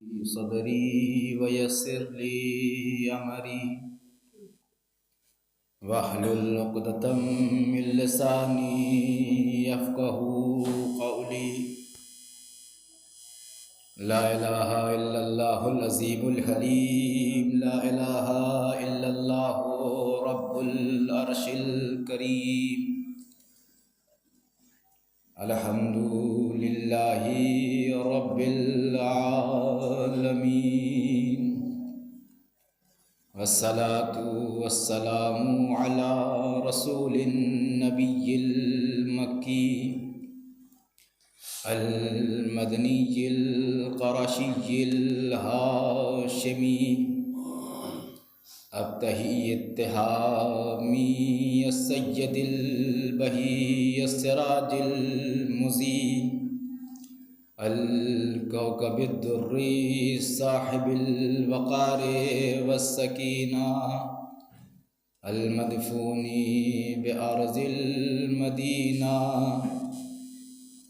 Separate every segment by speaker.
Speaker 1: صدری ويسر لي أمري واحلل عقدة من لساني يفقه قولي. لا إله إلا الله العظيم الحليم، لا إله إلا الله رب العرش الكريم. الحمد لله رب العالمين، والصلاة والسلام على رسول النبي المكي المدني القرشي الهاشمي ابتهي اتهامي السيد البهي السراج المضيء الكوكب الدري صاحب الوقار والسكينة المدفون بأرض المدينة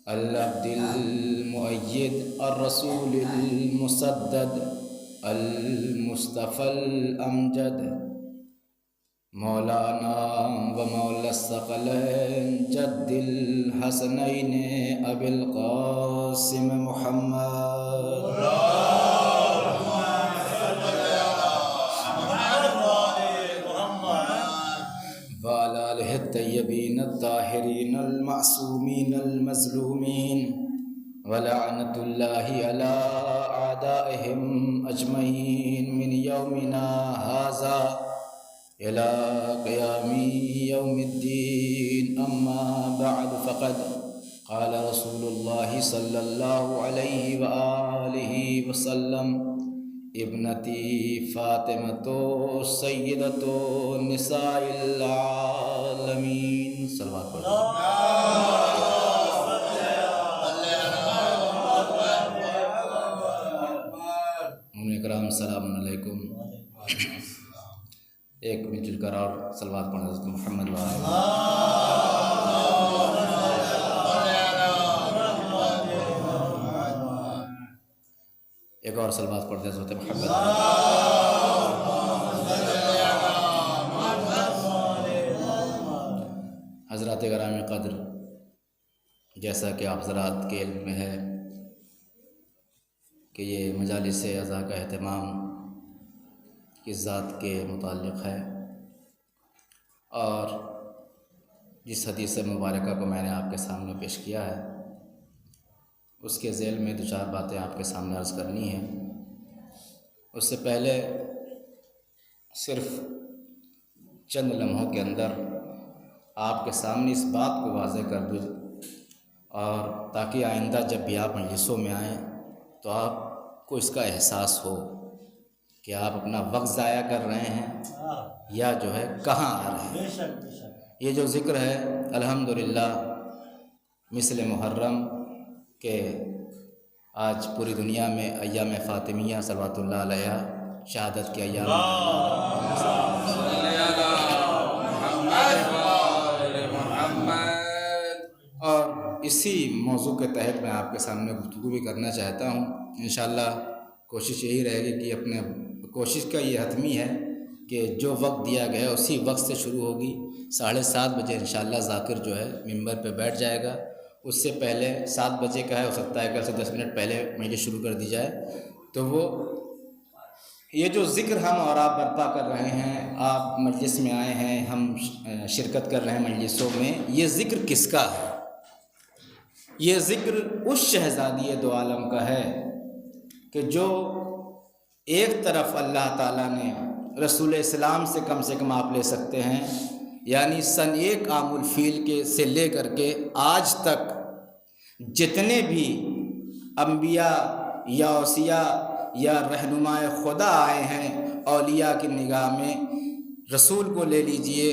Speaker 1: العبد المؤيد الرسول المسدد المصطفى الأمجد مولانا ومولى الثقلين جد الحسنين أبي القاسم محمد وعلى آله الطيبين الطاهرين المعصومين المظلومين ولعنة الله على أعدائهم أجمعين من يومنا هذا إلى قيام يوم الدين. أما بعد، فقد قال رسول الله صلى الله عليه وآله وسلم: ابنتي فاطمة سيدة نساء العالمين. صلوات پڑھیں. کرام السلام علیکم. ایک مل جل کر اور صلوات پڑھیں حضرت محمد ایک اور صلوات پڑھتے حضرت محمد. حضرات گرامی قدر، جیسا کہ آپ حضرات کے علم میں ہے کہ یہ مجالس عزا کا اہتمام کس ذات کے متعلق ہے، اور جس حدیث مبارکہ کو میں نے آپ کے سامنے پیش کیا ہے اس کے ذیل میں دو چار باتیں آپ کے سامنے عرض کرنی ہیں. اس سے پہلے صرف چند لمحوں کے اندر آپ کے سامنے اس بات کو واضح کر دوں، اور تاکہ آئندہ جب بھی آپ مجلسوں میں آئیں تو آپ کو اس کا احساس ہو کہ آپ اپنا وقت ضائع کر رہے ہیں یا جو ہے کہاں آ رہے ہیں. یہ جو ذکر ہے الحمدللہ مثل محرم کہ آج پوری دنیا میں ایام فاطمیہ صلوات اللہ علیہ شہادت کے ایام اور اسی موضوع کے تحت میں آپ کے سامنے گفتگو بھی کرنا چاہتا ہوں. انشاءاللہ کوشش یہی رہے گی کہ اپنے کوشش کا یہ حتمی ہے کہ جو وقت دیا گیا ہے اسی وقت سے شروع ہوگی. 7:30 بجے انشاءاللہ ذاکر جو ہے ممبر پہ بیٹھ جائے گا. اس سے پہلے 7 بجے کا ہے، ہو سکتا ہے کہ سے 10 منٹ پہلے مجلس شروع کر دی جائے. تو وہ یہ جو ذکر ہم اور آپ برپا کر رہے ہیں، آپ مجلس میں آئے ہیں، ہم شرکت کر رہے ہیں مجلسوں میں، یہ ذکر کس کا ہے؟ یہ ذکر اس شہزادی دو عالم کا ہے کہ جو ایک طرف اللہ تعالیٰ نے رسول اسلام سے کم آپ لے سکتے ہیں، یعنی سن 1 عام الفیل کے سے لے کر کے آج تک جتنے بھی انبیاء یا اوصیاء یا رہنماء خدا آئے ہیں اولیاء کی نگاہ میں، رسول کو لے لیجئے،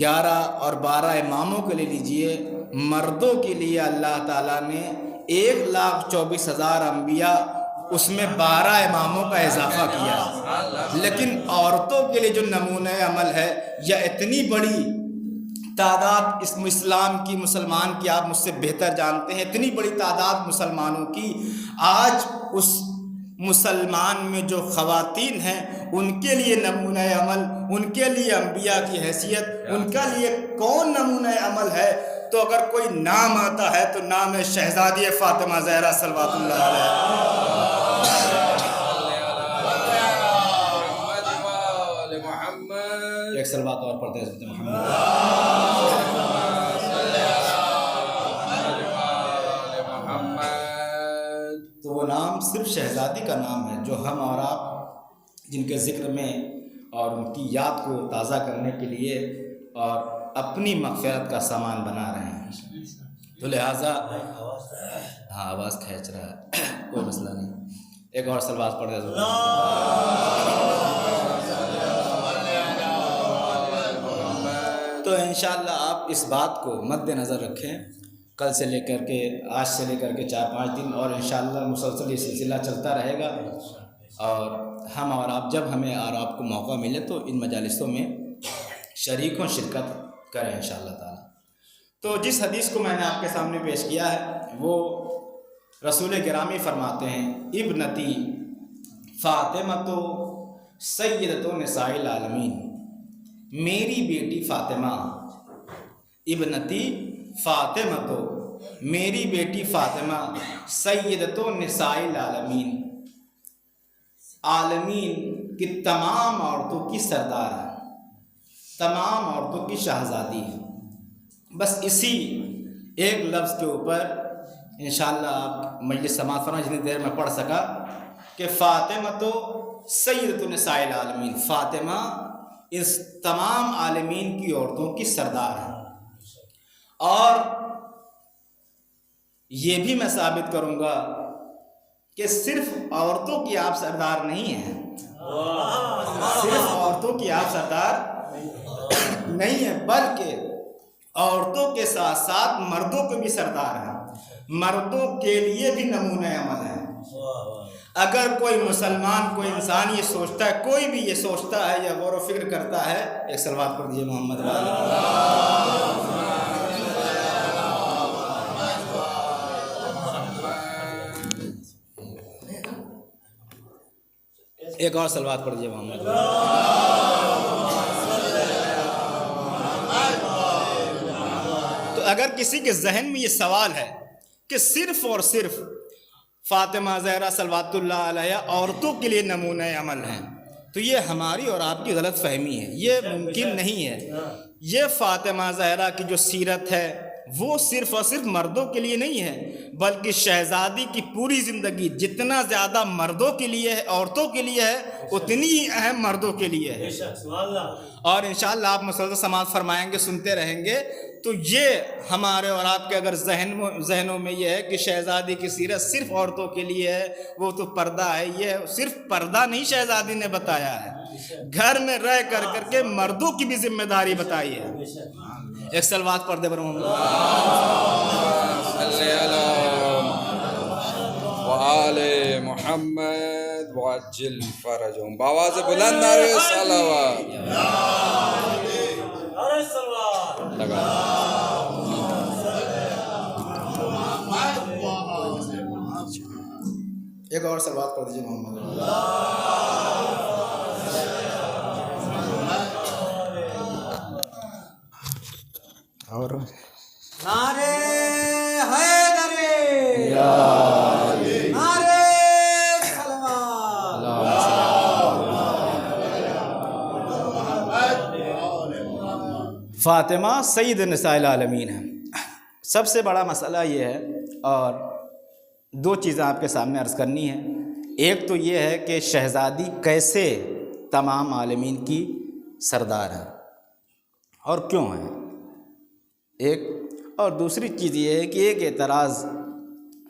Speaker 1: 11 اور 12 اماموں کو لے لیجئے، مردوں کے لیے اللہ تعالیٰ نے 1,24,000 انبیاء اس میں 12 اماموں کا اضافہ کیا. لیکن عورتوں کے لیے جو نمونہ عمل ہے یا اتنی بڑی تعداد اسلام کی، مسلمان کی، آپ مجھ سے بہتر جانتے ہیں، اتنی بڑی تعداد مسلمانوں کی آج اس مسلمان میں جو خواتین ہیں ان کے لیے نمونہ عمل، ان کے لیے انبیاء کی حیثیت، ان کے لیے کون نمونہ عمل ہے؟ تو اگر کوئی نام آتا ہے تو نام ہے شہزادی فاطمہ زہرا صلوات اللہ علیہ۔ ایک صلوات اور پڑھتے ہیں حضرت محمد۔ تو وہ نام صرف شہزادی کا نام ہے جو ہم اور آپ جن کے ذکر میں اور ان کی یاد کو تازہ کرنے کے لیے اور اپنی مغفرت کا سامان بنا رہے ہیں۔ تو لہٰذا ہاں آواز کھینچ رہا ہے، کوئی مسئلہ نہیں، ایک اور صلوات پڑھ دیں۔ تو انشاءاللہ آپ اس بات کو مد نظر رکھیں، کل سے لے کر کے آج سے لے کر کے 4-5 دن اور انشاءاللہ مسلسل یہ سلسلہ چلتا رہے گا، اور ہم اور آپ جب ہمیں اور آپ کو موقع ملے تو ان مجالسوں میں شریک ہوں، شرکت کریں انشاءاللہ تعالی۔ تو جس حدیث کو میں نے آپ کے سامنے پیش کیا ہے وہ رسول گرامی فرماتے ہیں، ابنتی فاطمہ سیدۃ نساء العالمین، میری بیٹی فاطمہ، ابنتی فاطمہ تو میری بیٹی فاطمہ سیدۃ نساء العالمین، عالمین کی تمام عورتوں کی سردار ہے، تمام عورتوں کی شہزادی ہے۔ بس اسی ایک لفظ کے اوپر انشاءاللہ آپ مجلس سماعت فرمائیں جتنی دیر میں پڑھ سکا کہ فاطمہ تو سیدۃ نساء العالمین، فاطمہ اس تمام عالمین کی عورتوں کی سردار ہے۔ اور یہ بھی میں ثابت کروں گا کہ صرف عورتوں کی آپ سردار نہیں ہیں، صرف عورتوں کی آپ سردار نہیں ہیں، بلکہ عورتوں کے ساتھ ساتھ مردوں کے بھی سردار ہیں، مردوں کے لیے بھی نمونہ عمل ہے۔ اگر کوئی مسلمان، کوئی انسان یہ سوچتا ہے، کوئی بھی یہ سوچتا ہے یا غور و فکر کرتا ہے، ایک صلوات پڑھ دیجیے محمد والی۔ ایک اور صلوات پڑھ دیجیے محمد۔ تو اگر کسی کے ذہن میں یہ سوال ہے کہ صرف اور صرف فاطمہ زہرا صلوات اللہ علیہ عورتوں کے لیے نمونہ عمل ہیں، تو یہ ہماری اور آپ کی غلط فہمی ہے، یہ ممکن نہیں ہے۔ یہ فاطمہ زہرا کی جو سیرت ہے وہ صرف اور صرف مردوں کے لیے نہیں ہے، بلکہ شہزادی کی پوری زندگی جتنا زیادہ مردوں کے لیے ہے، عورتوں کے لیے ہے، اتنی ہی اہم مردوں کے لیے ہے۔ اور انشاءاللہ آپ مسلسل سماعت فرمائیں گے، سنتے رہیں گے، تو یہ ہمارے اور آپ کے اگر ذہنوں میں یہ ہے کہ شہزادی کی سیرت صرف عورتوں کے لیے ہے، وہ تو پردہ ہے، یہ صرف پردہ نہیں شہزادی نے بتایا ہے، گھر میں رہ کر کے مردوں کی بھی ذمہ داری بتائی ہے۔ ایک صلوات پڑھ دے بر محمد
Speaker 2: صلی اللہ وآل محمد وعجل فرجهم، بآواز بلند نعرہ صلوات لگا۔
Speaker 1: ایک اور صلوات پڑھ دیجیے محمد۔ اور
Speaker 3: نعرے حیدری، نعرے سلوات۔
Speaker 1: فاطمہ سید نساء العالمین ہے۔ سب سے بڑا مسئلہ یہ ہے، اور دو چیزیں آپ کے سامنے عرض کرنی ہے۔ ایک تو یہ ہے کہ شہزادی کیسے تمام عالمین کی سردار ہے اور کیوں ہے، ایک، اور دوسری چیز یہ ہے کہ ایک اعتراض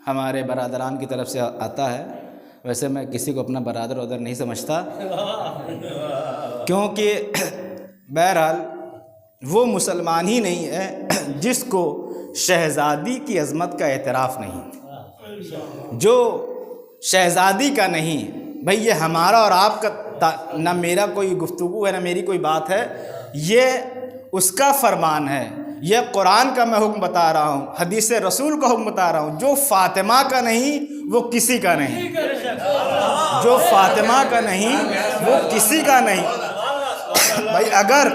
Speaker 1: ہمارے برادران کی طرف سے آتا ہے، ویسے میں کسی کو اپنا برادر ادھر نہیں سمجھتا، کیونکہ بہرحال وہ مسلمان ہی نہیں ہے جس کو شہزادی کی عظمت کا اعتراف نہیں، جو شہزادی کا نہیں، بھئی یہ ہمارا اور آپ کا نہ میرا کوئی گفتگو ہے نہ میری کوئی بات ہے، یہ اس کا فرمان ہے،
Speaker 4: یہ قرآن کا میں حکم بتا رہا ہوں، حدیث رسول کا حکم بتا رہا ہوں، جو فاطمہ کا نہیں وہ کسی کا نہیں، جو فاطمہ کا نہیں وہ کسی کا نہیں۔ بھائی اگر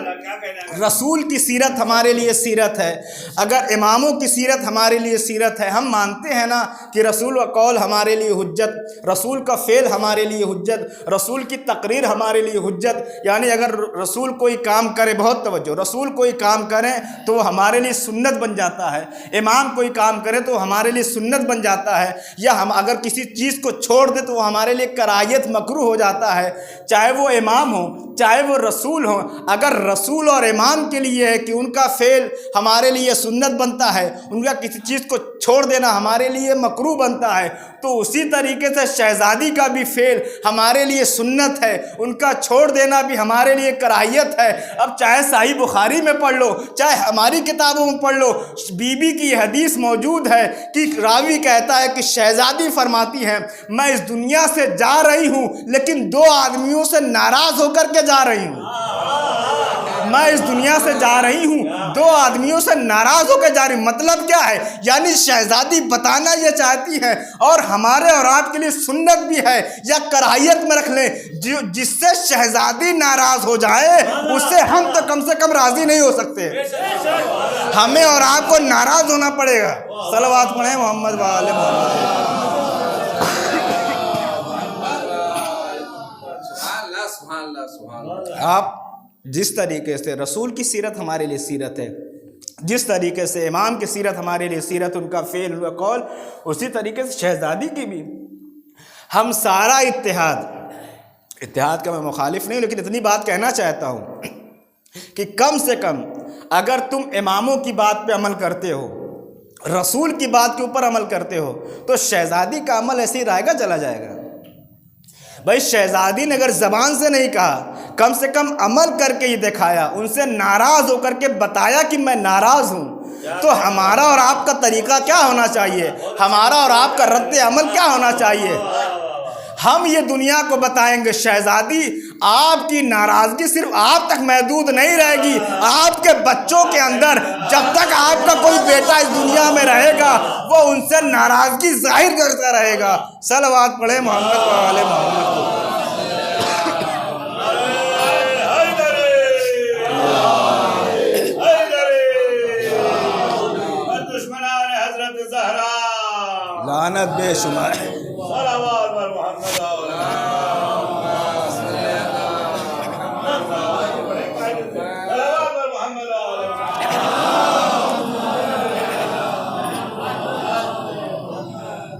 Speaker 4: رسول کی سیرت ہمارے لیے سیرت ہے، اگر اماموں کی سیرت ہمارے لیے سیرت ہے، ہم مانتے ہیں نا کہ رسول کا قول ہمارے لیے حجت، رسول کا فعل ہمارے لیے حجت، رسول کی تقریر ہمارے لیے حجت، یعنی اگر رسول کوئی کام کرے، بہت توجہ، رسول کوئی کام کرے تو وہ ہمارے لیے سنت بن جاتا ہے، امام کوئی کام کرے تو ہمارے لیے سنت بن جاتا ہے، یا ہم اگر کسی چیز کو چھوڑ دیں تو وہ ہمارے لیے کراہیت مکروہ ہو جاتا ہے، چاہے وہ امام ہو چاہے وہ رسول ہوں۔ اگر رسول اور امام کے لیے ہے کہ ان کا فعل ہمارے لیے سنت بنتا ہے، ان کا کسی چیز کو چھوڑ دینا ہمارے لیے مکروہ بنتا ہے، تو اسی طریقے سے شہزادی کا بھی فعل ہمارے لیے سنت ہے، ان کا چھوڑ دینا بھی ہمارے لیے کراہیت ہے۔ اب چاہے صحیح بخاری میں پڑھ لو، چاہے ہماری کتابوں میں پڑھ لو، بی بی کی حدیث موجود ہے کہ راوی کہتا ہے کہ شہزادی فرماتی ہیں میں اس دنیا سے جا رہی ہوں لیکن 2 آدمیوں سے ناراض ہو کر کے جا رہی ہوں، میں اس دنیا سے جا رہی ہوں 2 آدمیوں سے ناراض ہو کے جا رہی ہوں۔ مطلب کیا ہے؟ یعنی شہزادی بتانا یہ چاہتی ہے، اور ہمارے اور آپ کے لیے سنت بھی ہے، یا کراہیت میں رکھ لیں، جس سے شہزادی ناراض ہو جائے اس سے ہم تو کم سے کم راضی نہیں ہو سکتے، ہمیں اور آپ کو ناراض ہونا پڑے گا۔ صلوات پڑھیں محمد و آل محمد۔
Speaker 2: سبحان اللہ سبحان اللہ۔
Speaker 4: آپ جس طریقے سے رسول کی سیرت ہمارے لیے سیرت ہے، جس طریقے سے امام کی سیرت ہمارے لیے سیرت، ان کا فعل ان کا قول، اسی طریقے سے شہزادی کی بھی۔ ہم سارا اتحاد کا میں مخالف نہیں، لیکن اتنی بات کہنا چاہتا ہوں کہ کم سے کم اگر تم اماموں کی بات پہ عمل کرتے ہو، رسول کی بات کے اوپر عمل کرتے ہو، تو شہزادی کا عمل ایسے ہی رہے گا، چلا جائے گا۔ بھائی شہزادی نے اگر زبان سے نہیں کہا، کم سے کم عمل کر کے ہی دکھایا، ان سے ناراض ہو کر کے بتایا کہ میں ناراض ہوں، تو ہمارا اور آپ کا طریقہ کیا ہونا چاہیے؟ ہمارا اور آپ کا رد عمل کیا ہونا چاہیے؟ ہم یہ دنیا کو بتائیں گے شہزادی آپ کی ناراضگی صرف آپ تک محدود نہیں رہے گی، آپ کے بچوں کے اندر جب تک آپ کا کوئی بیٹا اس دنیا میں رہے گا وہ ان سے ناراضگی ظاہر کرتا رہے گا۔ صلوات پڑھیں محمد و آل محمد کو۔ لعنت بے شمار۔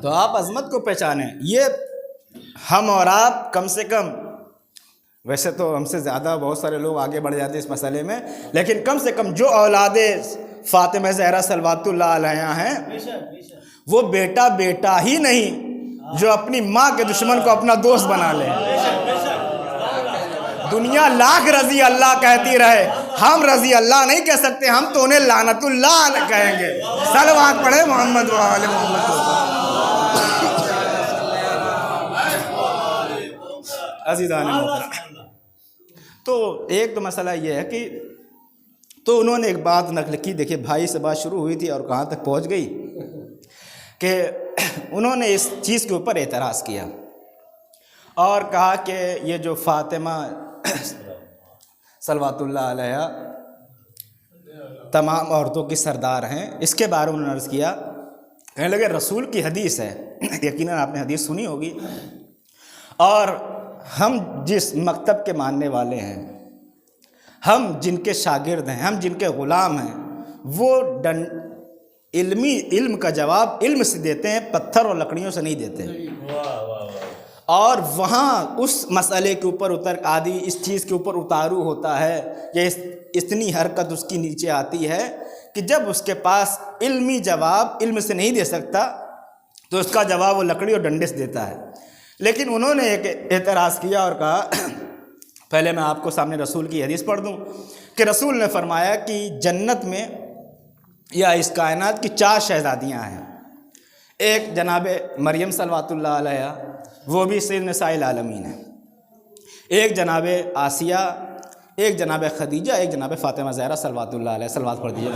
Speaker 4: تو آپ عظمت کو پہچانیں۔ یہ ہم اور آپ کم سے کم، ویسے تو ہم سے زیادہ بہت سارے لوگ آگے بڑھ جاتے ہیں اس مسئلے میں، لیکن کم سے کم جو اولاد فاطمہ زہرا صلوات اللہ علیہا ہیں، وہ بیٹا ہی نہیں جو اپنی ماں کے دشمن کو اپنا دوست بنا لے۔ دنیا لاکھ رضی اللہ کہتی رہے، ہم رضی اللہ نہیں کہہ سکتے، ہم تو انہیں لعنت اللہ کہیں گے۔ صلوات پڑھیں محمد و آل محمد۔ عزیزان محترم، تو ایک تو مسئلہ یہ ہے کہ تو انہوں نے ایک بات نقل کی، دیکھیے بھائی سے بات شروع ہوئی تھی اور کہاں تک پہنچ گئی کہ انہوں نے اس چیز کے اوپر اعتراض کیا اور کہا کہ یہ جو فاطمہ صلوات اللہ علیہا تمام عورتوں کی سردار ہیں، اس کے بارے میں انہوں نے عرض کیا، کہنے لگے رسول کی حدیث ہے، یقیناً آپ نے حدیث سنی ہوگی، اور ہم جس مکتب کے ماننے والے ہیں، ہم جن کے شاگرد ہیں، ہم جن کے غلام ہیں، وہ علم کا جواب علم سے دیتے ہیں، پتھر اور لکڑیوں سے نہیں دیتے۔ اور وہاں اس مسئلے کے اوپر آدھی اس چیز کے اوپر اتارو ہوتا ہے، یا اتنی حرکت اس کی نیچے آتی ہے کہ جب اس کے پاس علمی جواب علم سے نہیں دے سکتا تو اس کا جواب وہ لکڑی اور ڈنڈے سے دیتا ہے۔ لیکن انہوں نے ایک اعتراض کیا اور کہا، پہلے میں آپ کو سامنے رسول کی حدیث پڑھ دوں کہ رسول نے فرمایا کہ جنت میں یا اس کائنات کی 4 شہزادیاں ہیں، ایک جناب مریم صلوات اللہ علیہا، وہ بھی سید نساء العالمین ہے، ایک جناب آسیہ، ایک جناب خدیجہ، ایک جناب فاطمہ زہرا صلوات اللہ علیہ، صلوات پڑھ دیجیے۔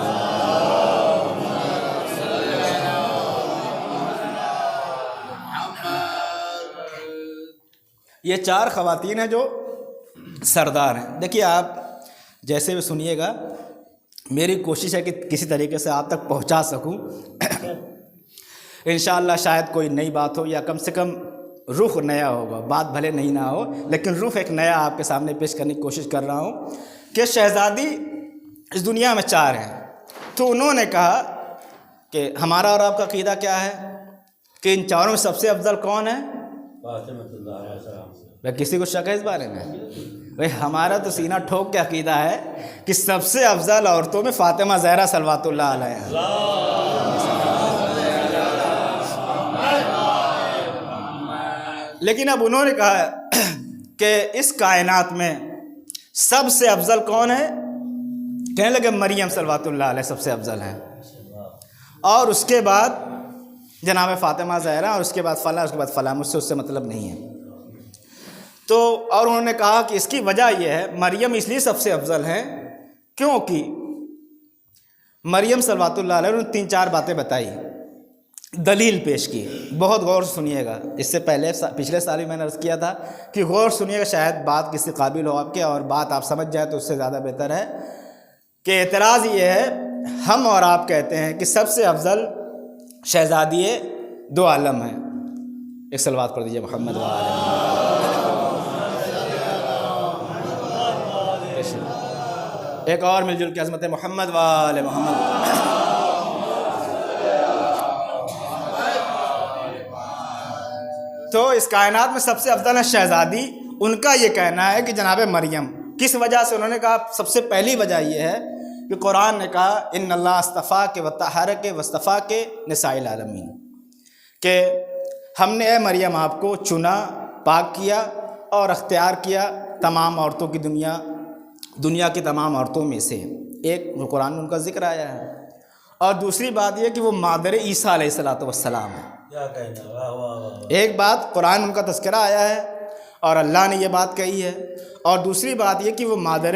Speaker 4: یہ 4 خواتین ہیں جو سردار ہیں۔ دیکھیے آپ جیسے بھی سنیے گا، میری کوشش ہے کہ کسی طریقے سے آپ تک پہنچا سکوں۔ انشاءاللہ شاید کوئی نئی بات ہو، یا کم سے کم رخ نیا ہوگا، بات بھلے نہیں نہ ہو لیکن رخ ایک نیا آپ کے سامنے پیش کرنے کی کوشش کر رہا ہوں کہ شہزادی اس دنیا میں 4 ہیں، تو انہوں نے کہا کہ ہمارا اور آپ کا عقیدہ کیا ہے کہ ان 4 میں سب سے افضل کون ہے؟ بھائی کسی کو شک ہے اس بارے میں؟ بھائی ہمارا تو سینہ ٹھوک کے عقیدہ ہے کہ سب سے افضل عورتوں میں فاطمہ زہرا صلوات اللہ علیہ۔ لیکن اب انہوں نے کہا کہ اس کائنات میں سب سے افضل کون ہے؟ کہنے لگے مریم صلوات اللہ علیہ سب سے افضل ہے، اور اس کے بعد جناب فاطمہ زہرا، اور اس کے بعد فلاں، اس کے بعد فلاں، مجھ سے اس سے مطلب نہیں ہے۔ تو اور انہوں نے کہا کہ اس کی وجہ یہ ہے، مریم اس لیے سب سے افضل ہے کیونکہ مریم صلوات اللہ علیہ نے 3-4 باتیں بتائی، دلیل پیش کی۔ بہت غور سے سنیے گا، اس سے پہلے پچھلے سال بھی میں نے عرض کیا تھا کہ غور سنیے گا، شاید بات کسی قابل ہو آپ کے اور بات آپ سمجھ جائے تو اس سے زیادہ بہتر ہے۔ کہ اعتراض یہ ہے، ہم اور آپ کہتے ہیں کہ سب سے افضل شہزادی 2 عالم ہیں۔ ایک صلوات پڑھ دیجیے محمد وعلیہ۔ ایک اور مل جل کے عظمت محمد وعلى محمد۔ تو اس کائنات میں سب سے افضل ہے شہزادی، ان کا یہ کہنا ہے کہ جناب مریم۔ کس وجہ سے انہوں نے کہا؟ سب سے پہلی وجہ یہ ہے کہ قرآن نے کہا ان اللہ اصطفاک وطہرک واصطفاک نساء العالمین، کہ ہم نے اے مریم آپ کو چنا، پاک کیا اور اختیار کیا تمام عورتوں کی دنیا کی تمام عورتوں میں سے۔ ایک وہ قرآن میں ان کا ذکر آیا ہے، اور دوسری بات یہ کہ وہ مادر عیسیٰ علیہ السلام ہے۔ ایک بات قرآن ان کا تذکرہ آیا ہے اور اللہ نے یہ بات کہی ہے، اور دوسری بات یہ کہ وہ مادر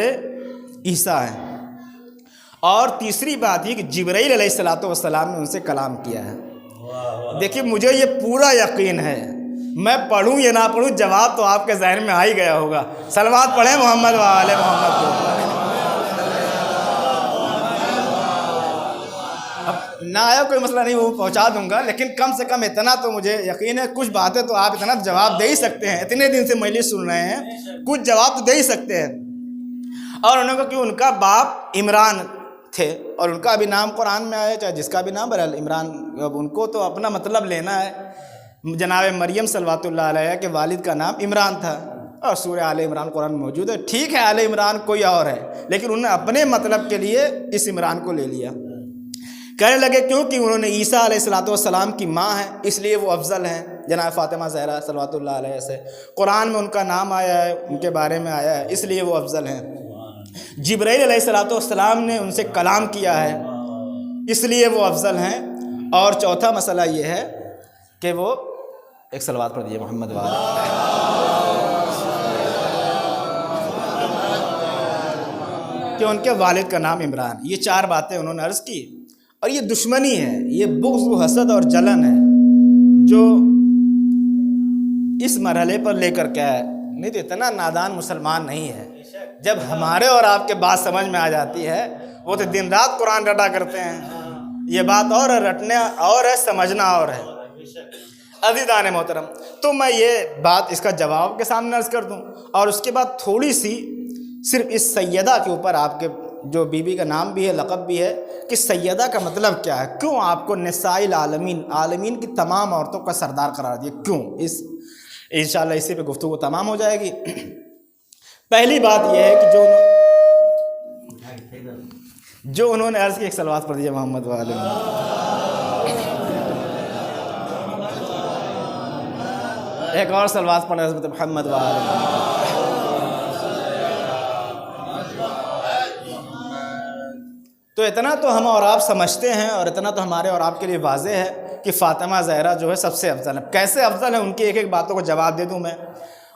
Speaker 4: عیسیٰ ہیں، اور تیسری بات یہ کہ جبرائیل علیہ السلام نے ان سے کلام کیا ہے۔ دیکھیے مجھے یہ پورا یقین ہے، میں پڑھوں یا نہ پڑھوں جواب تو آپ کے ذہن میں آ ہی گیا ہوگا۔ صلوات پڑھیں محمد وعلى محمد کو۔ اب نہ آیا کوئی مسئلہ نہیں، وہ پہنچا دوں گا، لیکن کم سے کم اتنا تو مجھے یقین ہے، کچھ باتیں تو آپ اتنا جواب دے ہی سکتے ہیں، اتنے دن سے مجلس سن رہے ہیں، کچھ جواب تو دے ہی سکتے ہیں۔ اور انہوں نے کہا کہ ان کا باپ عمران تھے، اور ان کا بھی نام قرآن میں آیا، چاہے جس کا بھی نام بہرحال عمران، اب ان کو تو اپنا مطلب لینا ہے۔ جناب مریم صلوات اللہ علیہ کے والد کا نام عمران تھا، اور سورہ آل عمران قرآن میں موجود ہے۔ ٹھیک ہے آل عمران کوئی اور ہے، لیکن انہوں نے اپنے مطلب کے لیے اس عمران کو لے لیا۔ کہنے لگے کیونکہ انہوں نے عیسیٰ علیہ السلام کی ماں ہے اس لیے وہ افضل ہیں جناب فاطمہ زہرا صلوات اللہ علیہ سے۔ قرآن میں ان کا نام آیا ہے، ان کے بارے میں آیا ہے، اس لیے وہ افضل ہیں۔ جبرائیل علیہ السلام نے ان سے کلام کیا ہے، اس لیے وہ افضل ہیں۔ اور چوتھا مسئلہ یہ ہے کہ وہ ایک صلوات پڑھ دیجیے محمد وعلیہ، کہ ان کے والد کا نام عمران۔ یہ 4 باتیں انہوں نے عرض کی، اور یہ دشمنی ہے، یہ بغض و حسد اور جلن ہے جو اس مرحلے پر لے کر کیا ہے، نہیں تو اتنا نادان مسلمان نہیں ہے۔ جب ہمارے اور آپ کے بات سمجھ میں آ جاتی ہے، وہ تو دن رات قرآن رٹا کرتے ہیں۔ یہ بات اور ہے، رٹنا اور ہے، سمجھنا اور ہے۔ عزیزان محترم، تو میں یہ بات اس کا جواب کے سامنے عرض کر دوں، اور اس کے بعد تھوڑی سی صرف اس سیدہ کے اوپر، آپ کے جو بیوی کا نام بھی ہے، لقب بھی ہے، کہ سیدہ کا مطلب کیا ہے، کیوں آپ کو نساء العالمین، عالمین کی تمام عورتوں کا سردار قرار دیا، کیوں؟ اس انشاءاللہ اسی پہ گفتگو تمام ہو جائے گی۔ پہلی بات یہ ہے کہ جو انہوں نے عرض کی، ایک صلوات پڑھ دیجیے محمد وعلیہ۔ ایک اور صلوات پڑھ حضرت محمد وعلیہ۔ تو اتنا تو ہم اور آپ سمجھتے ہیں، اور اتنا تو ہمارے اور آپ کے لیے واضح ہے کہ فاطمہ زہرا جو ہے سب سے افضل ہے۔ کیسے افضل ہے، ان کی ایک ایک باتوں کو جواب دے دوں میں۔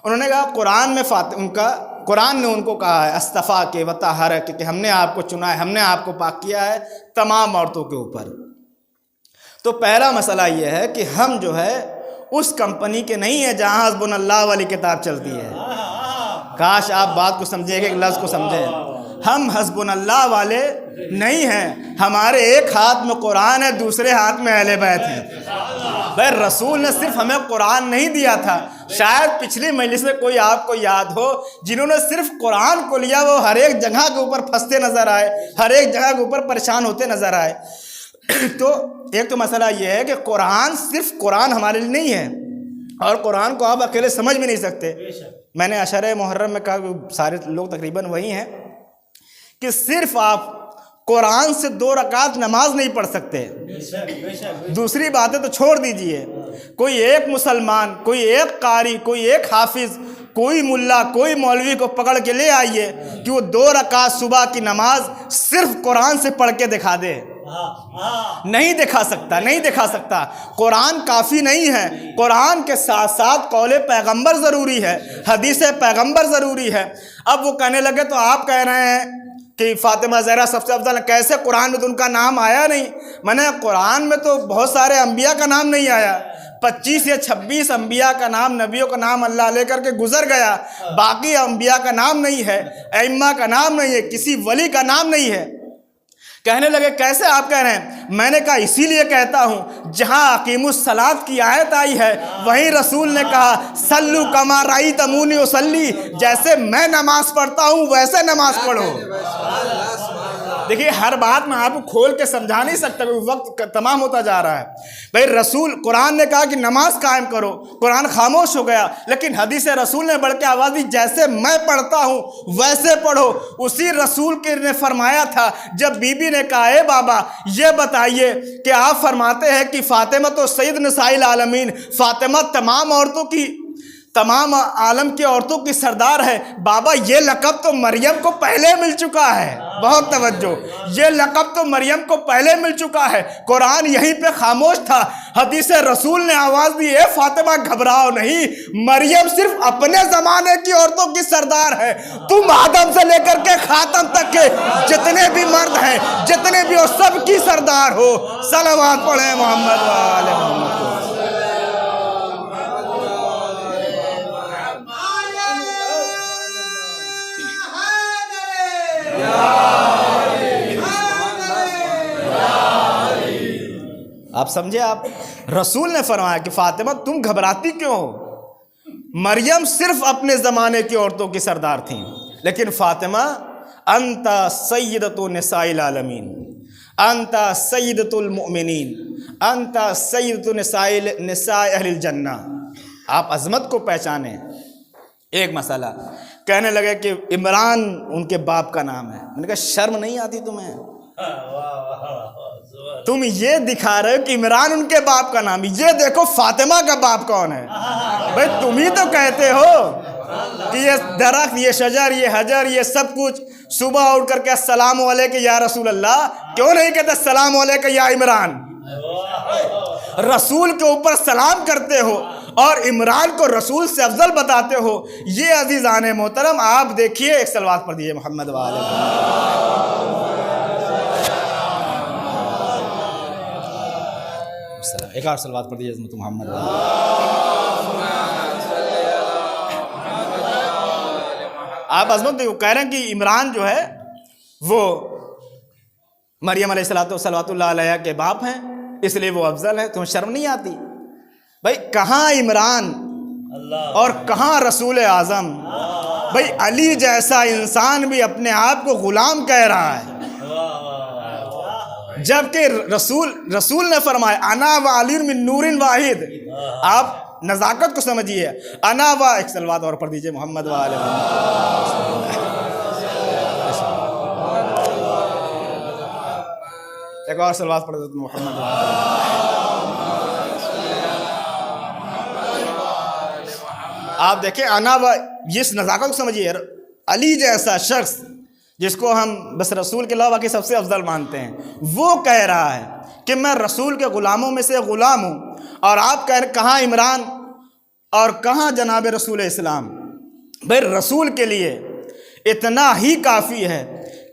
Speaker 4: انہوں نے کہا قرآن میں ان کا قرآن نے ان کو کہا ہے استفا کے وطہر کہ ہم نے آپ کو چنا ہے، ہم نے آپ کو پاک کیا ہے تمام عورتوں کے اوپر۔ تو پہلا مسئلہ یہ ہے کہ ہم جو ہے اس کمپنی کے نہیں ہیں جہاں حسبنا اللہ والی کتاب چلتی ہے۔ کاش آپ بات کو سمجھیں کہ ایک لفظ کو سمجھیں، ہم حسبنا اللہ والے نہیں ہیں، ہمارے ایک ہاتھ میں قرآن ہے، دوسرے ہاتھ میں اہل بیت ہیں۔ بھائی رسول نے صرف ہمیں قرآن نہیں دیا تھا، شاید پچھلی مجلس میں کوئی آپ کو یاد ہو جنہوں نے صرف قرآن کو لیا وہ ہر ایک جگہ کے اوپر پھنستے نظر آئے، ہر ایک جگہ کے اوپر پریشان ہوتے نظر آئے۔ تو ایک تو مسئلہ یہ ہے کہ قرآن صرف قرآن ہمارے لیے نہیں ہے، اور قرآن کو آپ اکیلے سمجھ بھی نہیں سکتے۔ میں نے عشرہ محرم میں کہا کہ سارے لوگ تقریباً وہی ہیں کہ صرف آپ قرآن سے 2 رکعت نماز نہیں پڑھ سکتے، دوسری باتیں تو چھوڑ دیجئے۔ کوئی ایک مسلمان، کوئی ایک قاری، کوئی ایک حافظ، کوئی ملا، کوئی مولوی کو پکڑ کے لے آئیے کہ وہ 2 رکعت صبح کی نماز صرف قرآن سے پڑھ کے دکھا دے، نہیں دکھا سکتا، نہیں دکھا سکتا۔ قرآن کافی نہیں ہے، قرآن کے ساتھ ساتھ قول پیغمبر ضروری ہے، حدیث پیغمبر ضروری ہے۔ اب وہ کہنے لگے تو آپ کہہ رہے ہیں کہ فاطمہ زہرا سب سے افضل ہے، کیسے قرآن میں تو ان کا نام آیا نہیں؟ میں نے قرآن میں تو بہت سارے انبیاء کا نام نہیں آیا، 25 یا 26 انبیاء کا نام، نبیوں کا نام اللہ لے کر کے گزر گیا، باقی انبیاء کا نام نہیں ہے، ائمہ کا نام نہیں ہے، کسی ولی کا نام نہیں ہے۔ کہنے لگے کیسے آپ کہہ رہے ہیں؟ میں نے کہا اسی لیے کہتا ہوں جہاں اقیموا الصلاۃ کی آیت آئی ہے وہیں رسول نے کہا صلو کما رأیتمونی اصلی، جیسے میں نماز پڑھتا ہوں ویسے نماز پڑھو۔ دیکھیے ہر بات میں آپ کو کھول کے سمجھا نہیں سکتا، وقت تمام ہوتا جا رہا ہے۔ بھائی رسول قرآن نے کہا کہ نماز قائم کرو، قرآن خاموش ہو گیا، لیکن حدیث رسول نے بڑھ کے آواز دی جیسے میں پڑھتا ہوں ویسے پڑھو۔ اسی رسول کے نے فرمایا تھا جب بی بی نے کہا اے بابا یہ بتائیے کہ آپ فرماتے ہیں کہ فاطمہ تو سید نساء العالمین، فاطمہ تمام عورتوں کی، تمام عالم کی عورتوں کی سردار ہے، بابا یہ لقب تو مریم کو پہلے مل چکا ہے۔ بہت توجہ، یہ لقب تو مریم کو پہلے مل چکا ہے، قرآن یہیں پہ خاموش تھا۔ حدیث رسول نے آواز دی اے فاطمہ گھبراؤ نہیں، مریم صرف اپنے زمانے کی عورتوں کی سردار ہے، تم آدم سے لے کر کے خاتم تک کے جتنے بھی مرد ہیں، جتنے بھی ہو سب کی سردار ہو۔ صلوات پڑھیں محمد و آل محمد کو۔ آپ سمجھے؟ آپ رسول نے فرمایا کہ فاطمہ تم گھبراتی کیوں ہو؟ مریم صرف اپنے زمانے کی عورتوں کی سردار تھیں، لیکن فاطمہ انت سیدۃ نساء العالمین، انت سیدۃ المؤمنین، انت سیدۃ نساء اہل الجنہ۔ آپ عظمت کو پہچانیں۔ ایک مسئلہ کہنے لگے کہ عمران ان کے باپ کا نام ہے، میں نے کہا شرم نہیں آتی تمہیں؟ تم یہ دکھا رہے ہو کہ عمران ان کے باپ کا نام، یہ دیکھو فاطمہ کا باپ کون ہے۔ بھائی تم ہی تو کہتے ہو کہ یہ درخت، یہ شجر، یہ حجر، یہ سب کچھ صبح اٹھ کر کے السلام علیکم یا رسول اللہ، کیوں نہیں کہتے السلام علیکم یا عمران؟ رسول کے اوپر سلام کرتے ہو اور عمران کو رسول سے افضل بتاتے ہو۔ یہ عزیزان محترم آپ دیکھیے، ایک صلوات پڑھ دیجیے محمد والے۔ ایک اور صلوات پڑھ دیجیے عظمت محمد والے۔ آپ عظمت کہہ رہے ہیں کہ عمران جو ہے وہ مریم علیہ الصلوۃ صلوات اللہ علیہ کے باپ ہیں، اس لیے وہ افضل ہے، تمہیں شرم نہیں آتی؟ بھائی کہاں عمران اور کہاں رسول اعظم؟ بھائی علی جیسا انسان بھی اپنے آپ کو غلام کہہ رہا ہے، جبکہ رسول نے فرمایا انا و علی من نور واحد۔ آپ نزاکت کو سمجھیے، انا و، ایک صلوات اور پڑھ دیجئے محمد و آل محمد۔ ایک اور صلوات پڑھ دیجئے محمد و آل محمد۔ آپ دیکھیں انا و، اس نزاکت کو سمجھیے، علی جیسا شخص جس کو ہم بس رسول کے علاوہ باقی سب سے افضل مانتے ہیں، وہ کہہ رہا ہے کہ میں رسول کے غلاموں میں سے غلام ہوں، اور آپ کہہ رہے کہاں عمران اور کہاں جناب رسول اسلام؟ بھئی رسول کے لیے اتنا ہی کافی ہے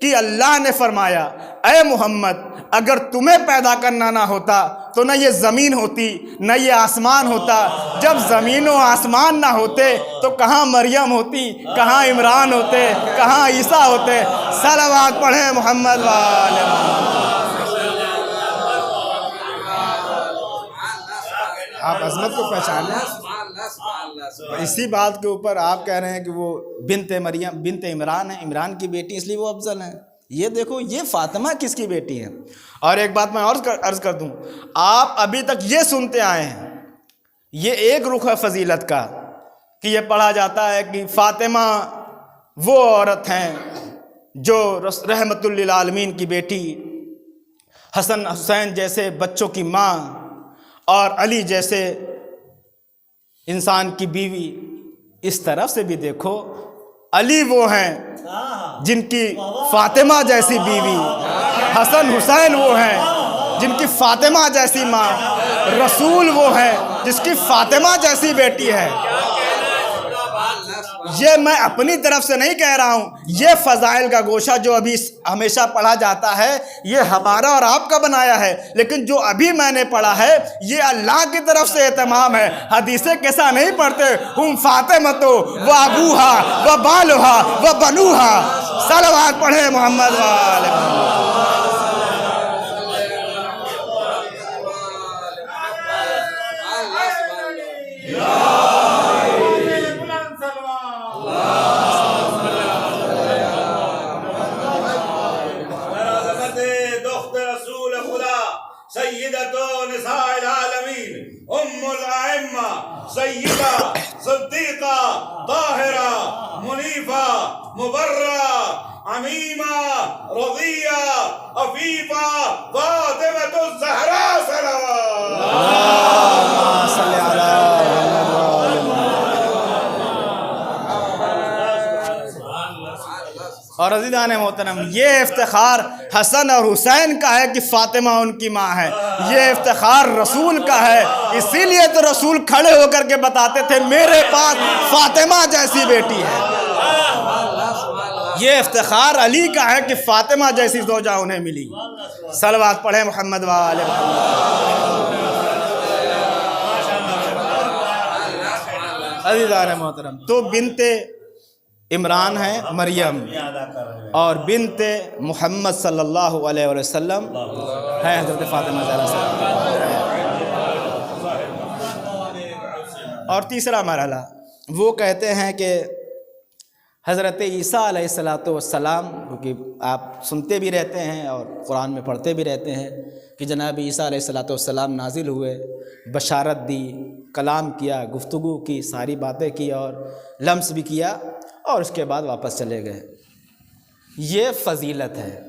Speaker 4: کہ اللہ نے فرمایا اے محمد اگر تمہیں پیدا کرنا نہ ہوتا تو نہ یہ زمین ہوتی نہ یہ آسمان ہوتا. جب زمین و آسمان نہ ہوتے تو کہاں مریم ہوتی, کہاں عمران ہوتے, کہاں عیسیٰ ہوتے. صلوات پڑھیں محمد والے محمد. آپ عظمت کو پہچانیں. اسی بات کے اوپر آپ کہہ رہے ہیں کہ وہ بنت مریم بنت عمران ہے, عمران کی بیٹی اس لیے وہ افضل ہیں. یہ دیکھو یہ فاطمہ کس کی بیٹی ہے. اور ایک بات میں اور عرض کر دوں, آپ ابھی تک یہ سنتے آئے ہیں, یہ ایک رخ ہے فضیلت کا کہ یہ پڑھا جاتا ہے کہ فاطمہ وہ عورت ہیں جو رحمت للعالمین کی بیٹی, حسن حسین جیسے بچوں کی ماں, اور علی جیسے انسان کی بیوی. اس طرف سے بھی دیکھو علی وہ ہیں جن کی فاطمہ جیسی بیوی, حسن حسین وہ ہیں جن کی فاطمہ جیسی ماں, رسول وہ ہیں جس کی فاطمہ جیسی بیٹی ہے. یہ میں اپنی طرف سے نہیں کہہ رہا ہوں, یہ فضائل کا گوشہ جو ابھی ہمیشہ پڑھا جاتا ہے یہ ہمارا اور آپ کا بنایا ہے, لیکن جو ابھی میں نے پڑھا ہے یہ اللہ کی طرف سے اہتمام ہے. حدیثیں کیسا نہیں پڑھتے, ہم فاطمہ و ابوہا و بالہا و بنوہا. صلوات پڑھیں محمد والے محمد.
Speaker 5: سیدہ صدیقہ طاہرہ منیفہ مبرہ عمیمہ رضیہ عفیفہ فاطمۃ الزہراء. صلوات
Speaker 4: صلی اور عزیزان محترم, یہ افتخار حسن اور حسین کا ہے کہ فاطمہ ان کی ماں ہے. یہ افتخار رسول کا ہے, اسی لیے تو رسول کھڑے ہو کر کے بتاتے تھے میرے پاس فاطمہ جیسی بیٹی ہے. یہ افتخار علی کا ہے کہ فاطمہ جیسی زوجہ انہیں ملی. صلوات پڑھیں محمد والے محمد. عزیزان محترم, تو بنت عمران ہیں مریم, اور بنت محمد صلی اللہ علیہ وسلم ہے حضرت فاطمہ زہرا. اور تیسرا مرحلہ وہ کہتے ہیں کہ حضرت عیسیٰ علیہ السلام, کیونکہ آپ سنتے بھی رہتے ہیں اور قرآن میں پڑھتے بھی رہتے ہیں کہ جناب عیسیٰ علیہ السلام نازل ہوئے, بشارت دی, کلام کیا, گفتگو کی, ساری باتیں کی اور لمس بھی کیا, اور اس کے بعد واپس چلے گئے. یہ فضیلت ہے.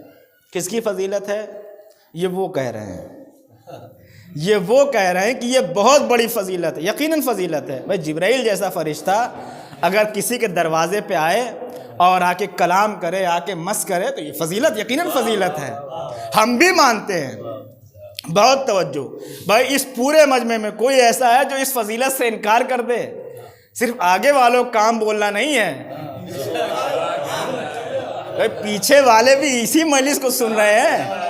Speaker 4: کس کی فضیلت ہے؟ یہ وہ کہہ رہے ہیں, یہ وہ کہہ رہے ہیں کہ یہ بہت بڑی فضیلت ہے. یقیناً فضیلت ہے. بھائی جبرائیل جیسا فرشتہ اگر کسی کے دروازے پہ آئے اور آ کے کلام کرے, آ کے مس کرے, تو یہ فضیلت یقیناً فضیلت ہے. ہم بھی مانتے ہیں. بہت توجہ بھائی, اس پورے مجمع میں کوئی ایسا ہے جو اس فضیلت سے انکار کر دے؟ صرف آگے والوں کام بولنا نہیں ہے, پیچھے والے بھی اسی مجلس کو سن رہے ہیں.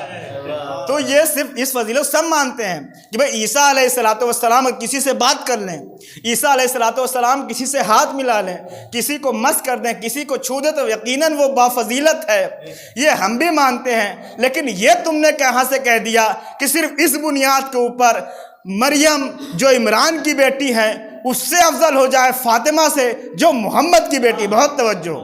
Speaker 4: تو یہ صرف اس فضیلت سب مانتے ہیں کہ بھئی عیسیٰ علیہ السلام کسی سے بات کر لیں, عیسیٰ علیہ السلام کسی سے ہاتھ ملا لیں, کسی کو مس کر دیں, کسی کو چھو دیں, تو یقیناً وہ بافضیلت ہے. یہ ہم بھی مانتے ہیں. لیکن یہ تم نے کہاں سے کہہ دیا کہ صرف اس بنیاد کے اوپر مریم جو عمران کی بیٹی ہے اس سے افضل ہو جائے فاطمہ سے جو محمد کی بیٹی. بہت توجہ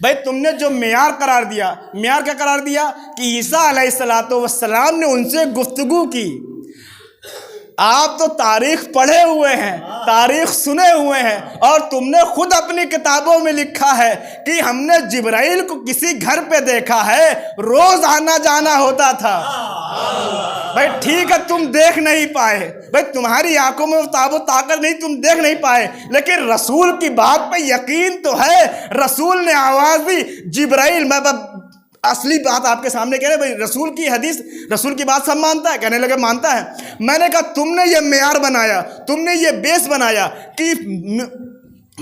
Speaker 4: بھائی, تم نے جو معیار قرار دیا, معیار کیا قرار دیا کہ عیسیٰ علیہ السلام نے ان سے گفتگو کی. آپ تو تاریخ پڑھے ہوئے ہیں, تاریخ سنے ہوئے ہیں, اور تم نے خود اپنی کتابوں میں لکھا ہے کہ ہم نے جبرائیل کو کسی گھر پہ دیکھا ہے, روز آنا جانا ہوتا تھا. بھائی ٹھیک ہے, تم دیکھ نہیں پائے, بھائی تمہاری آنکھوں میں وہ طاقت نہیں, تم دیکھ نہیں پائے, لیکن رسول کی بات پہ یقین تو ہے. رسول نے آواز دی, جبرائیل. میں اصلی بات آپ کے سامنے کہہ رہے بھائی, رسول کی حدیث, رسول کی بات سب مانتا ہے. کہنے لگے مانتا ہے. میں نے کہا تم نے یہ معیار بنایا, تم نے یہ بیس بنایا کہ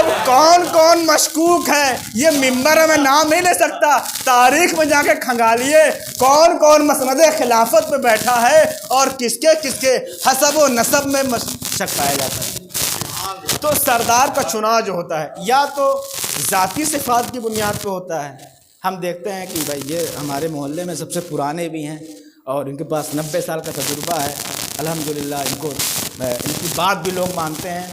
Speaker 4: اب کون کون مشکوک ہے یہ ممبر میں نام نہیں لے سکتا، تاریخ میں جا کے کھنگالیے کون کون مسند خلافت پہ بیٹھا ہے اور کس کے حسب و نسب میں شک پایا جاتا ہے۔ تو سردار کا چناؤ جو ہوتا ہے یا تو ذاتی صفات کی بنیاد پہ ہوتا ہے۔ ہم دیکھتے ہیں کہ بھائی یہ ہمارے محلے میں سب سے پرانے بھی ہیں اور ان کے پاس 90 سال کا تجربہ ہے، الحمدللہ ان کی بات بھی لوگ مانتے ہیں۔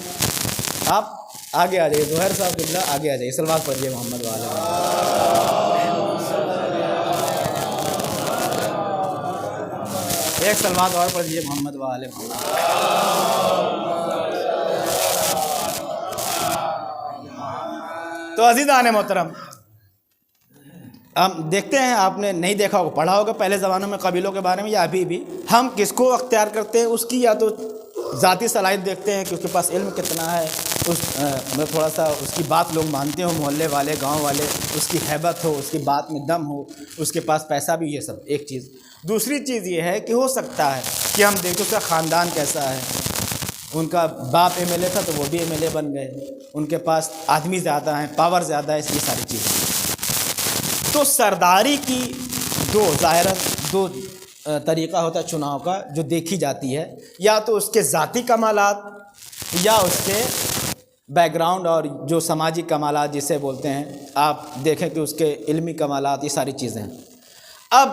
Speaker 4: آپ آگے آ جائیے، ظہیر صاحب قبلہ آگے آ جائیے، صلوات پڑھیے محمد والے۔ ایک صلوات اور پڑھیے محمد والے محمد۔ تو عزیزان محترم، ہم دیکھتے ہیں، آپ نے نہیں دیکھا ہوگا، پڑھا ہوگا پہلے زمانوں میں قبیلوں کے بارے میں یا ابھی بھی، ہم کس کو اختیار کرتے ہیں اس کی یا تو ذاتی صلاحیت دیکھتے ہیں کہ اس کے پاس علم کتنا ہے، تھوڑا سا اس کی بات لوگ مانتے ہوں، محلے والے گاؤں والے، اس کی ہیبت ہو، اس کی بات میں دم ہو، اس کے پاس پیسہ بھی، یہ سب ایک چیز۔ دوسری چیز یہ ہے کہ ہو سکتا ہے کہ ہم دیکھیں اس کا خاندان کیسا ہے، ان کا باپ ایم ایل اے تھا تو وہ بھی ایم ایل اے بن گئے، ان کے پاس آدمی زیادہ ہیں، پاور زیادہ ہے، اس لیے ساری چیزیں۔ تو سرداری کی دو طریقہ ہوتا ہے چناؤ کا جو دیکھی جاتی ہے، یا تو اس کے ذاتی کمالات یا اس کے بیک گراؤنڈ اور جو سماجی کمالات جسے بولتے ہیں، آپ دیکھیں کہ اس کے علمی کمالات، یہ ساری چیزیں ہیں۔ اب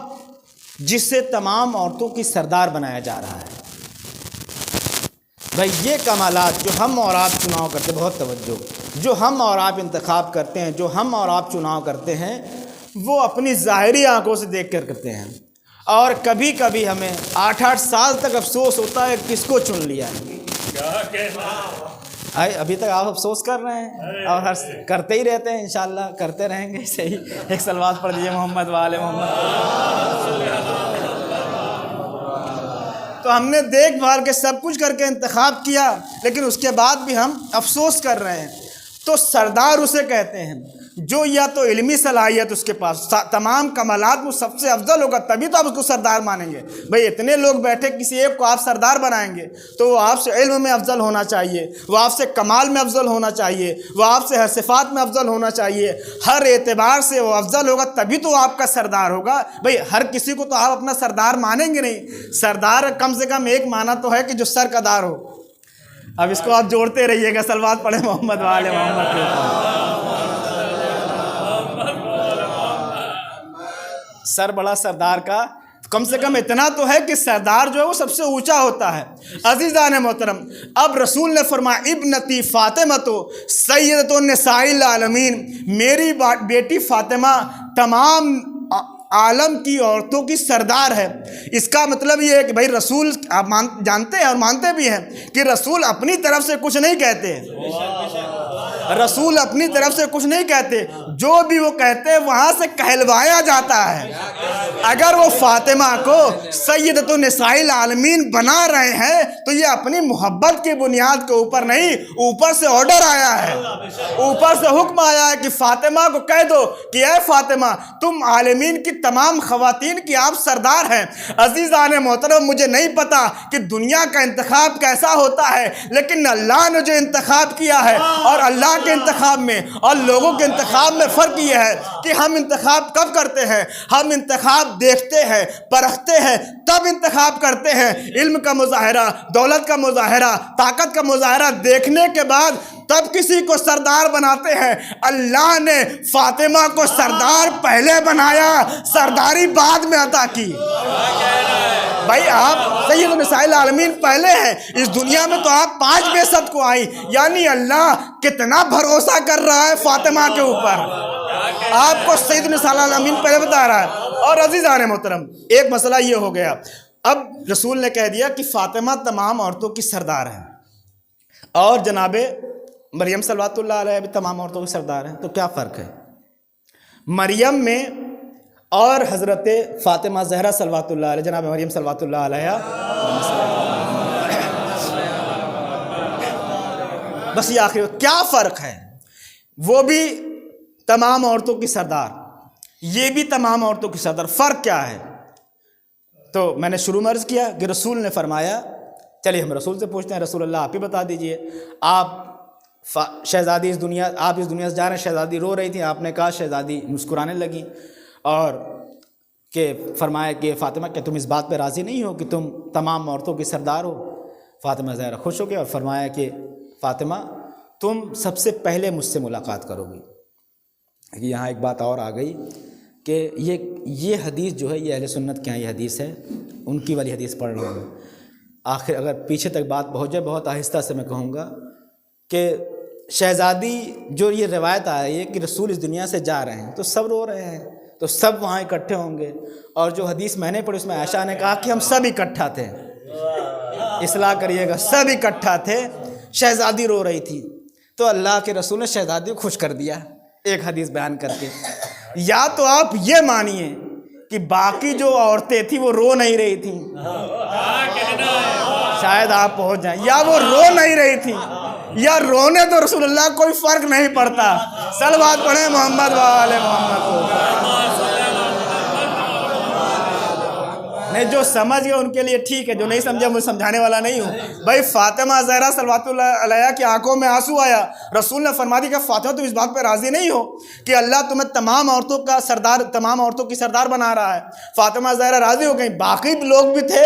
Speaker 4: جس سے تمام عورتوں کی سردار بنایا جا رہا ہے، بھائی یہ کمالات جو ہم اور آپ چناؤ کرتے ہیں، بہت توجہ، جو ہم اور آپ انتخاب کرتے ہیں، جو ہم اور آپ چناؤ کرتے ہیں، وہ اپنی ظاہری آنکھوں سے دیکھ کر کرتے ہیں، اور کبھی کبھی ہمیں 8 سال تک افسوس ہوتا ہے کس کو چن لیا ہے۔ ابھی تک آپ افسوس کر رہے ہیں اور کرتے ہی رہتے ہیں، انشاءاللہ کرتے رہیں گے صحیح۔ ایک صلوات پڑھ دیجیے محمد والے محمد۔ تو ہم نے دیکھ بھال کے سب کچھ کر کے انتخاب کیا، لیکن اس کے بعد بھی ہم افسوس کر رہے ہیں۔ تو سردار اسے کہتے ہیں جو یا تو علمی صلاحیت اس کے پاس تمام کمالات وہ سب سے افضل ہوگا، تبھی تو آپ اس کو سردار مانیں گے۔ بھئی اتنے لوگ بیٹھے، کسی ایک کو آپ سردار بنائیں گے تو وہ آپ سے علم میں افضل ہونا چاہیے، وہ آپ سے کمال میں افضل ہونا چاہیے، وہ آپ سے ہر صفات میں افضل ہونا چاہیے، ہر اعتبار سے وہ افضل ہوگا، تبھی تو آپ کا سردار ہوگا۔ بھئی ہر کسی کو تو آپ اپنا سردار مانیں گے نہیں، سردار کم سے کم ایک معنی تو ہے کہ جو سر کا دار ہو۔ اب اس کو آپ جوڑتے رہیے گا، صلوات پڑھیں محمد والے محمد کے اوپر۔ سر بڑا سردار کا کم سے کم اتنا تو ہے کہ سردار جو ہے وہ سب سے اونچا ہوتا ہے۔ عزیزان محترم، اب رسول نے فرمایا ابنتی فاطمہ تو سیدۃ النساء العالمین، میری بیٹی فاطمہ تمام عالم کی عورتوں کی سردار ہے۔ اس کا مطلب یہ ہے کہ بھائی رسول، آپ جانتے ہیں اور مانتے بھی ہیں کہ رسول اپنی طرف سے کچھ نہیں کہتے، رسول اپنی طرف سے کچھ نہیں کہتے، جو بھی وہ کہتے ہیں وہاں سے کہلوایا جاتا ہے۔ اگر وہ فاطمہ کو سیدۃ النساء العالمین بنا رہے ہیں تو یہ اپنی محبت کی بنیاد کے اوپر نہیں، اوپر سے آرڈر آیا ہے، اوپر سے حکم آیا ہے کہ فاطمہ کو کہہ دو کہ اے فاطمہ تم عالمین کی تمام خواتین کی آپ سردار ہیں۔ عزیزان محترم، مجھے نہیں پتا کہ دنیا کا انتخاب کیسا ہوتا ہے، لیکن اللہ نے جو انتخاب کیا ہے اور اللہ کے انتخاب میں اور لوگوں کے انتخاب میں فرق یہ ہے کہ ہم انتخاب کب کرتے ہیں، ہم انتخاب دیکھتے ہیں، پرکھتے ہیں، تب انتخاب کرتے ہیں۔ علم کا مظاہرہ، دولت کا مظاہرہ، طاقت کا مظاہرہ دیکھنے کے بعد تب کسی کو سردار بناتے ہیں۔ اللہ نے فاطمہ کو سردار پہلے بنایا، سرداری بعد میں عطا کی۔ بھائی آپ سید النساء العالمین پہلے ہیں، اس دنیا میں تو آپ 5 بعثت کو آئی، یعنی اللہ کتنا بھروسہ کر رہا ہے فاطمہ کے اوپر، آپ کو سید النساء العالمین پہلے بتا رہا ہے۔ اور عزیزان محترم، ایک مسئلہ یہ ہو گیا، اب رسول نے کہہ دیا کہ فاطمہ تمام عورتوں کی سردار ہے، اور جناب مریم صلوات اللہ علیہ بھی تمام عورتوں کی سردار ہیں، تو کیا فرق ہے مریم میں اور حضرت فاطمہ زہرا صلوات اللہ علیہ، جناب مریم صلوات اللہ علیہ؟ بس یہ آخری کیا فرق ہے؟ وہ بھی تمام عورتوں کی سردار، یہ بھی تمام عورتوں کی سردار، فرق کیا ہے؟ تو میں نے شروع میں عرض کیا کہ رسول نے فرمایا، چلیے ہم رسول سے پوچھتے ہیں، رسول اللہ آپ ہی بتا دیجئے، آپ شہزادی آپ اس دنیا سے جا رہے ہیں، شہزادی رو رہی تھی، آپ نے کہا، شہزادی مسکرانے لگی اور کہ فرمایا کہ فاطمہ کہ تم اس بات پہ راضی نہیں ہو کہ تم تمام عورتوں کی سردار ہو؟ فاطمہ زہرا خوش ہو گئی اور فرمایا کہ فاطمہ تم سب سے پہلے مجھ سے ملاقات کرو گی۔ یہاں ایک بات اور آ گئی کہ یہ حدیث جو ہے یہ اہل سنت کے یہاں یہ حدیث ہے، ان کی والی حدیث پڑھ رہا ہوں۔ آخر اگر پیچھے تک بات پہنچ جائے، بہت آہستہ سے میں کہوں گا کہ شہزادی جو یہ روایت آ رہی ہے کہ رسول اس دنیا سے جا رہے ہیں تو سب رو رہے ہیں، تو سب وہاں اکٹھے ہوں گے، اور جو حدیث میں نے پڑھی اس میں عائشہ نے کہا کہ ہم سب اکٹھا تھے، اصلاح کریے گا، سب اکٹھا تھے، شہزادی رو رہی تھی، تو اللہ کے رسول نے شہزادی کو خوش کر دیا ایک حدیث بیان کر کے۔ یا تو آپ یہ مانیے کہ باقی جو عورتیں تھیں وہ رو نہیں رہی تھیں، شاید آپ پہنچ جائیں، یا وہ رو نہیں رہی تھیں یا رونے تو رسول اللہ کوئی فرق نہیں پڑتا۔ صلوات پڑھیں محمد و آل محمد کو۔ نہیں، جو سمجھ گئے ان کے لیے ٹھیک ہے، جو نہیں سمجھا مجھے سمجھانے والا نہیں ہوں۔ بھائی فاطمہ زہرا صلوات اللہ علیہا کی آنکھوں میں آنسو آیا، رسول نے فرما دیا کہ فاطمہ تم اس بات پہ راضی نہیں ہو کہ اللہ تمہیں تمام عورتوں کا سردار، تمام عورتوں کی سردار بنا رہا ہے؟ فاطمہ زہرا راضی ہو گئی۔ باقی لوگ بھی تھے،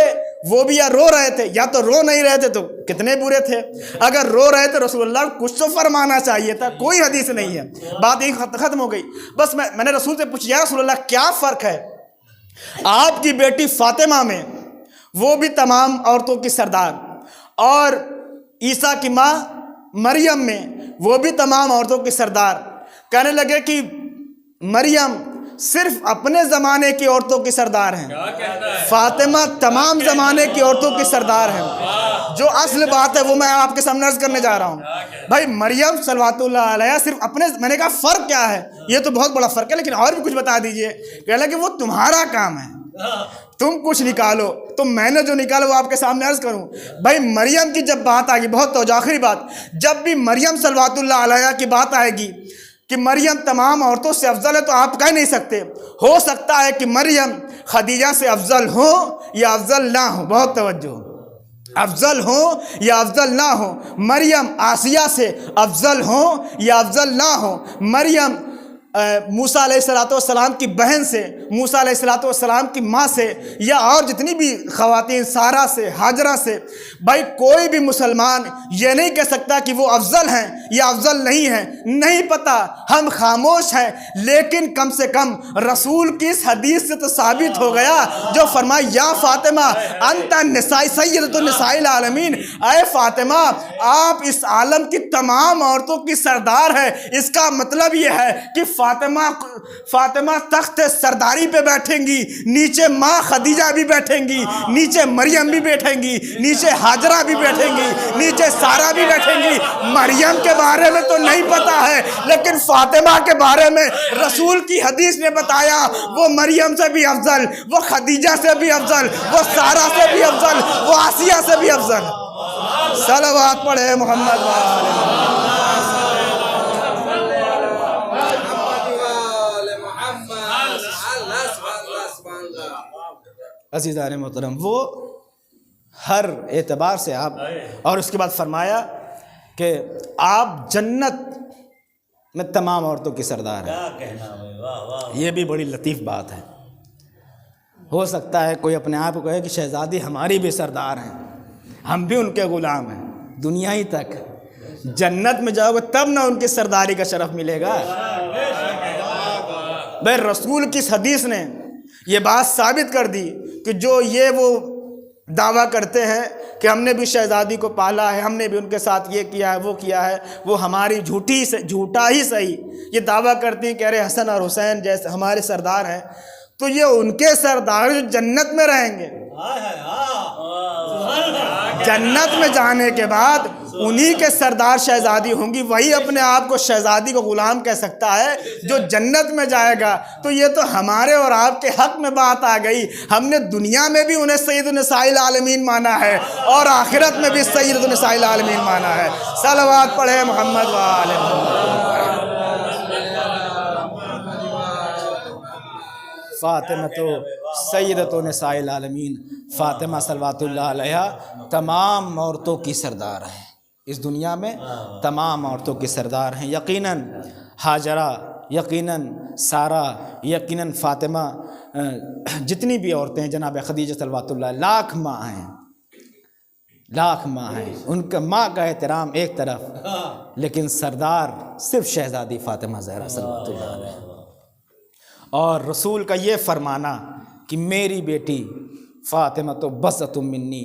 Speaker 4: وہ بھی یا رو رہے تھے یا تو رو نہیں رہے تھے، تو کتنے برے تھے۔ اگر رو رہے تھے رسول اللہ کچھ تو فرمانا چاہیے تھا، کوئی حدیث نہیں ہے، بات یہی ختم ہو گئی۔ بس میں نے رسول سے پوچھا یا رسول اللہ کیا فرق ہے آپ کی بیٹی فاطمہ میں، وہ بھی تمام عورتوں کی سردار، اور عیسیٰ کی ماں مریم میں، وہ بھی تمام عورتوں کی سردار؟ کہنے لگے کہ مریم صرف اپنے زمانے کی عورتوں کی سردار ہیں، فاطمہ تمام زمانے کی عورتوں کی سردار ہیں۔ جو اصل بات ہے وہ میں آپ کے سامنے عرض کرنے جا رہا ہوں۔ بھائی مریم صلوات اللہ علیہا صرف اپنے، میں نے کہا فرق کیا ہے؟ یہ تو بہت بڑا فرق ہے، لیکن اور بھی کچھ بتا دیجئے۔ کہنے لگے وہ تمہارا کام ہے، تم کچھ نکالو، تو میں نے جو نکالا وہ آپ کے سامنے عرض کروں۔ بھائی مریم کی جب بات آئے گی، بہت توجہ، آخری بات، جب بھی مریم صلوات اللہ علیہا کی بات آئے گی کہ مریم تمام عورتوں سے افضل ہے، تو آپ کہہ نہیں سکتے۔ ہو سکتا ہے کہ مریم خدیجہ سے افضل ہو یا افضل نہ ہو، بہت توجہ، افضل ہو یا افضل نہ ہو۔ مریم آسیہ سے افضل ہو یا افضل نہ ہو۔ مریم موسیٰ علیہ السلام کی بہن سے، موسیٰ علیہ السلام کی ماں سے، یا اور جتنی بھی خواتین، سارہ سے، ہاجرہ سے، بھائی کوئی بھی مسلمان یہ نہیں کہہ سکتا کہ وہ افضل ہیں یا افضل نہیں ہیں، نہیں پتہ، ہم خاموش ہیں، لیکن کم سے کم رسول کی اس حدیث سے تو ثابت ہو گیا جو فرمایا یا فاطمہ انت النساء سیدۃ النساء العالمین، اے فاطمہ آپ اس عالم کی تمام عورتوں کی سردار ہے۔ اس کا مطلب یہ ہے کہ فاطمہ تخت سرداری پہ بیٹھیں گی، نیچے ماں خدیجہ بھی بیٹھیں گی، نیچے مریم بھی بیٹھیں گی، نیچے ہاجرہ بھی بیٹھیں گی، نیچے سارہ بھی بیٹھیں گی۔ مریم کے بارے میں تو نہیں پتا ہے، لیکن فاطمہ کے بارے میں رسول کی حدیث نے بتایا وہ مریم سے بھی افضل، وہ خدیجہ سے بھی افضل، وہ سارہ سے بھی افضل، وہ آسیہ سے بھی افضل۔ صلوات پڑھے محمد عزیزان محترم، وہ ہر اعتبار سے آپ، اور اس کے بعد فرمایا کہ آپ جنت میں تمام عورتوں کی سردار ہیں۔ یہ بھی بڑی لطیف بات ہے۔ ہو سکتا ہے کوئی اپنے آپ کو کہے کہ شہزادی ہماری بھی سردار ہیں، ہم بھی ان کے غلام ہیں، دنیا ہی تک، جنت میں جاؤ گے تب نہ ان کی سرداری کا شرف ملے گا۔ بھائی رسول کی اس حدیث نے یہ بات ثابت کر دی کہ جو یہ وہ دعویٰ کرتے ہیں کہ ہم نے بھی شہزادی کو پالا ہے، ہم نے بھی ان کے ساتھ یہ کیا ہے وہ کیا ہے، وہ ہماری جھوٹا ہی صحیح یہ دعویٰ کرتی ہیں کہ ارے حسن اور حسین جیسے ہمارے سردار ہیں، تو یہ ان کے سردار جو جنت میں رہیں گے، جنت میں جانے کے بعد انہی کے سردار شہزادی ہوں گی، وہی اپنے آپ کو شہزادی کو غلام کہہ سکتا ہے جو جنت میں جائے گا۔ تو یہ تو ہمارے اور آپ کے حق میں بات آ گئی، ہم نے دنیا میں بھی انہیں سید النساء العالمین مانا ہے اور آخرت میں بھی سید النساء العالمین مانا ہے۔ صلوات پڑھے محمد و آل محمد۔ فاطمہ تو سیدۃ نساء العالمین، فاطمہ صلوات اللہ علیہا تمام عورتوں کی سردار ہے۔ اس دنیا میں تمام عورتوں کی سردار ہیں. یقیناً ہاجرہ، یقیناً سارہ، یقیناً فاطمہ، جتنی بھی عورتیں ہیں، جناب خدیجہ صلوات اللہ، لاکھ ماں ہیں، لاکھ ماں ہیں. ان کا ماں کا احترام ایک طرف، لیکن سردار صرف شہزادی فاطمہ زہرا صلوات اللہ علیہ. اور رسول کا یہ فرمانا کہ میری بیٹی فاطمہ تو بضعۃ منی،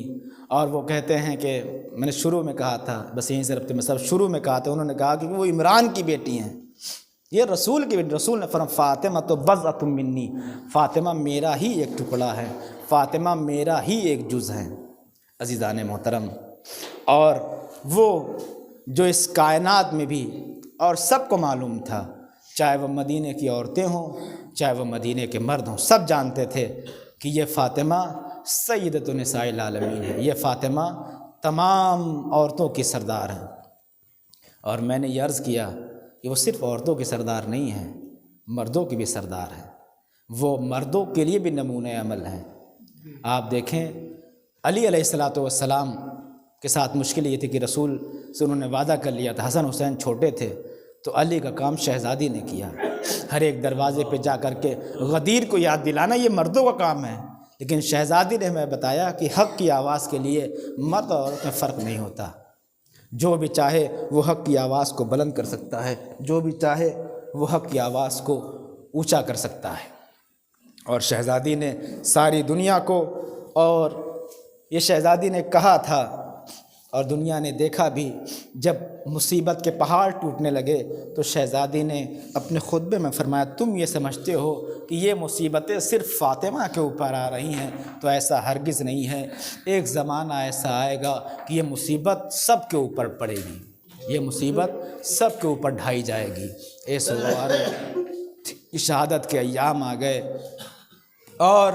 Speaker 4: اور وہ کہتے ہیں کہ میں نے شروع میں کہا تھا، بس یہیں سے ربط میں سب شروع میں کہا تھا، انہوں نے کہا کہ وہ عمران کی بیٹی ہیں، یہ رسول کی بیٹی. رسول نے فرمایا فاطمہ تو بضعۃ منی، فاطمہ میرا ہی ایک ٹکڑا ہے، فاطمہ میرا ہی ایک جز ہے. عزیزان محترم، اور وہ جو اس کائنات میں بھی اور سب کو معلوم تھا، چاہے وہ مدینے کی عورتیں ہوں، چاہے وہ مدینے کے مرد ہوں، سب جانتے تھے کہ یہ فاطمہ سیدۃ نساء العالمین ہے، یہ فاطمہ تمام عورتوں کی سردار ہے. اور میں نے یہ عرض کیا کہ وہ صرف عورتوں کی سردار نہیں ہیں، مردوں کی بھی سردار ہے. وہ مردوں کے لیے بھی نمونۂ عمل ہیں. آپ دیکھیں علی علیہ الصلوۃ والسلام کے ساتھ مشکل یہ تھی کہ رسول سے انہوں نے وعدہ کر لیا تھا، حسن حسین چھوٹے تھے، تو علی کا کام شہزادی نے کیا. ہر ایک دروازے پہ جا کر کے غدیر کو یاد دلانا یہ مردوں کا کام ہے، لیکن شہزادی نے ہمیں بتایا کہ حق کی آواز کے لیے مرد اور عورت میں فرق نہیں ہوتا. جو بھی چاہے وہ حق کی آواز کو بلند کر سکتا ہے، جو بھی چاہے وہ حق کی آواز کو اونچا کر سکتا ہے. اور شہزادی نے ساری دنیا کو، اور یہ شہزادی نے کہا تھا اور دنیا نے دیکھا بھی، جب مصیبت کے پہاڑ ٹوٹنے لگے تو شہزادی نے اپنے خطبے میں فرمایا تم یہ سمجھتے ہو کہ یہ مصیبتیں صرف فاطمہ کے اوپر آ رہی ہیں، تو ایسا ہرگز نہیں ہے. ایک زمانہ ایسا آئے گا کہ یہ مصیبت سب کے اوپر پڑے گی، یہ مصیبت سب کے اوپر ڈھائی جائے گی. اے سوارو، شہادت کے ایام آ گئے اور